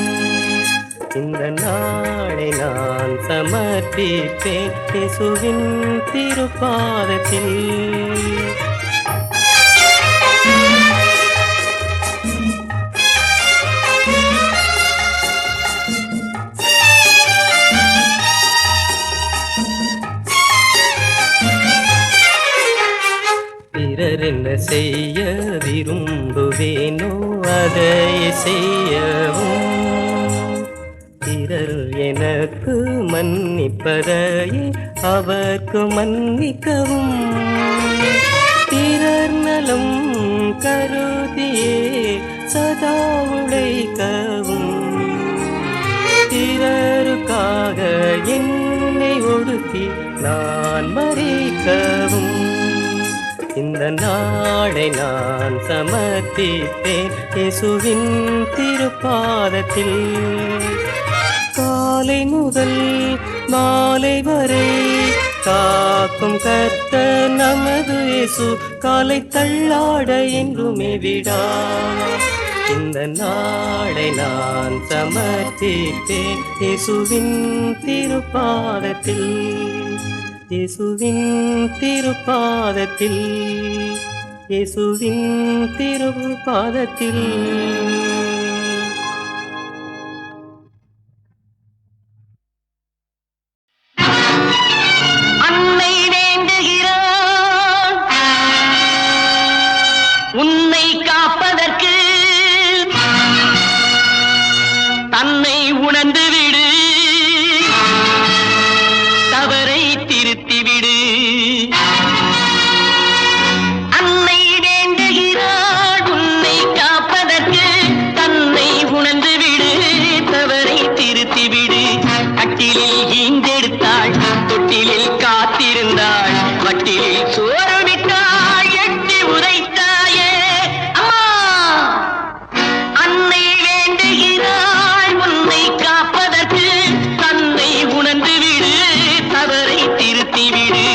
இந்த நாளை நான் சமர்ப்பிப்பேன் இயேசுவின் திருப்பாதத்தில். பிறர் என்ன செய்ய விரும்புவேனோ அதை செய்யவும். பிறர் எனக்கு மன்னிப்பதையே அவர்க்கு மன்னிக்கவும். பிறர் நலம் கருதியே சதா உழைக்கவும். பிறருக்காக என்னை ஒடுக்கி நான் மறிக்கவும். இந்த நாளை நான் சமர்ப்பிப்பேன் இயேசுவின் திருப்பாதத்தில். காலை முதல் மாலை வரை காக்கும் கர்த்தர் நமது இயேசு. காலை தள்ளாட என்றுமே விடா. இந்த நாளை நான் சமர்ப்பிப்பேன் இயேசுவின் திருப்பாதத்தில். இயேசுவின் திருப்பாதத்தில். இயேசுவின் திருப்பாதத்தில். அன்னை வேண்டுகிறாள் உன்னை காப்பதற்கு. தன்னை உணர்ந்து விடு, தவறை திருத்தி விடு. அன்னை வேண்டுகிறாள் உன்னை காப்பதற்கு. தன்னை உணர்ந்து விடு, தவறை திருத்தி விடு. கட்டிலில் ஈந்தெடுத்தாள், தொட்டிலில் காத்திருந்தாள், வட்டிலில் சோறு விட்டாள், எட்டி உரைத்தாயே அம்மா. அன்னை வேண்டுகிறாள் உன்னை காப்பதற்கு. தன்னை உணர்ந்து விடு, தவறை திருத்தி விடு.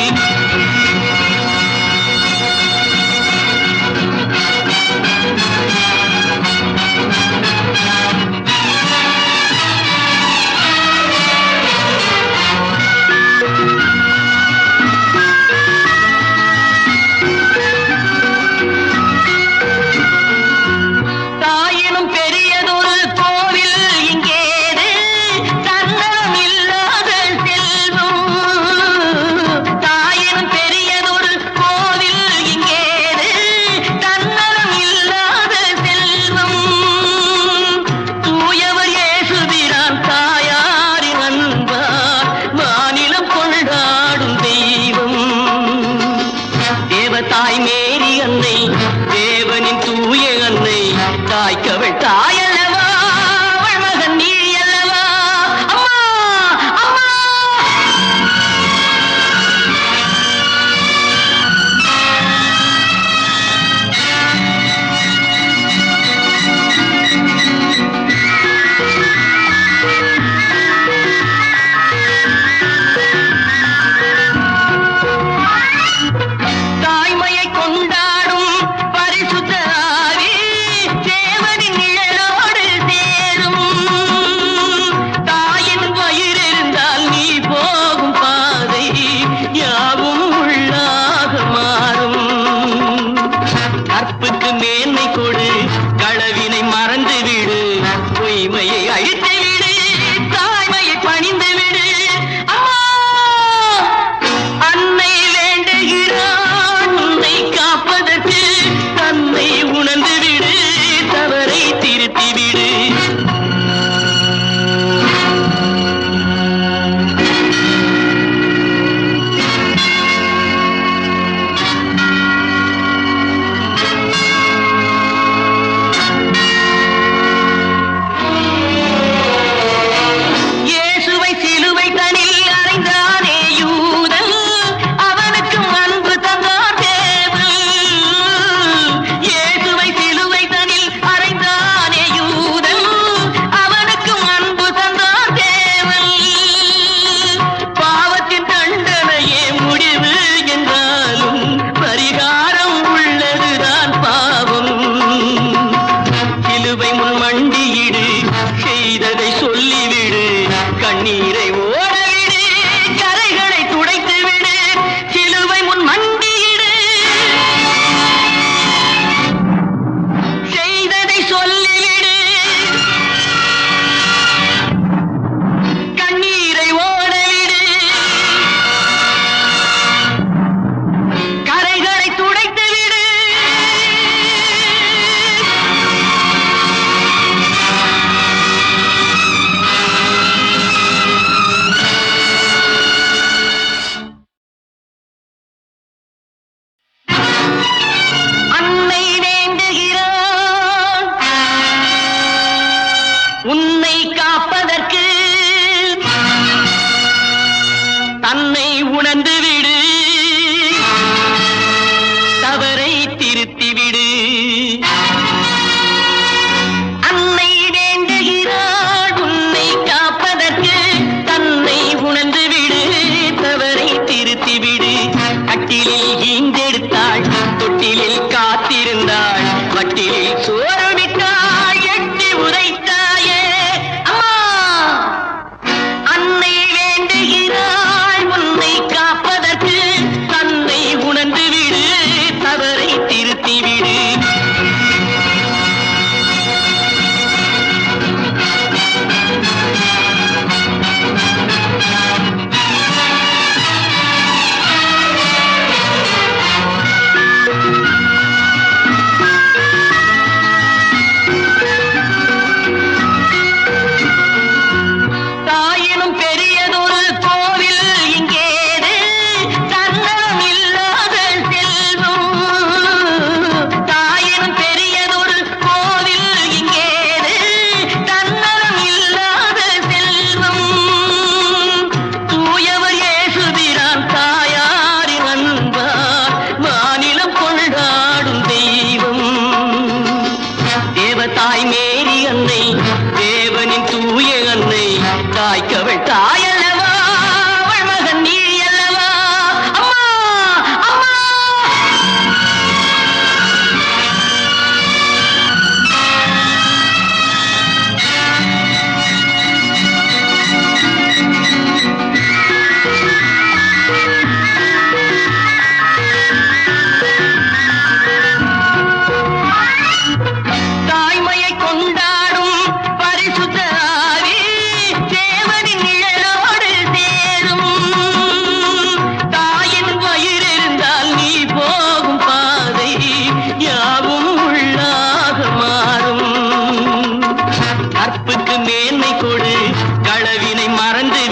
கண்ணீரை ஓடவிடு, கரைகளை துடைத்து விடு, சிலுவை முன் மண்டியிடு, செய்ததை சொல்லிவிடு. கண்ணீரை ஓடவிடு, கரைகளை துடைத்து விடு. அன்னை வேண்டுகிறான் உன்னை காப்பதற்கு, தன்னை உணர்ந்து விடு, தவறை திருத்திவிடு. அன்னை வேண்டுகிறாள் உன்னை காப்பதற்கு, தன்னை உணர்ந்து விடு, தவறை திருத்திவிடு. கட்டிலில் ஈந்தெடுத்தாள், தொட்டிலில் காத்திருந்தாள், வட்டிலில் சோறு விட்டாள், எட்டி உரைத்தாயே அம்மா. அன்னை வேண்டுகிறாள் உன்னை காப்பதற்கு, தன்னை உணர்ந்து விடு, தவறை திருத்திவிடு. தாயினும் பெரியதொரு கோவில் இங்கேது, தன்னலம் இல்லாத செல்வம். தாயினும் பெரியதொரு கோவில் இங்கேது, தன்னலம் இல்லாத செல்வம். தூயவர் இயேசுபிரான் தாயாரின் அன்பார் மாநிலம் கொண்டாடும் தெய்வம். தேவதாய் மேரி அன்னை, தேவனின் தூய அன்னை, தாய்க்கவள் தாயல்லவா, அவள் மகன் நீ அல்லவா. அம்மா அம்மா. தாய்மையை கொண்டாடும் பரிசுத்த ஆவி, தேவனின் நிழலோடு சேரும். தாயின் வயிறிருந்தால் நீ போகும் பாதை யாவும் உள்ளாக மாறும். கற்புக்கு மேன்மை கொடு, களவினை மறந்து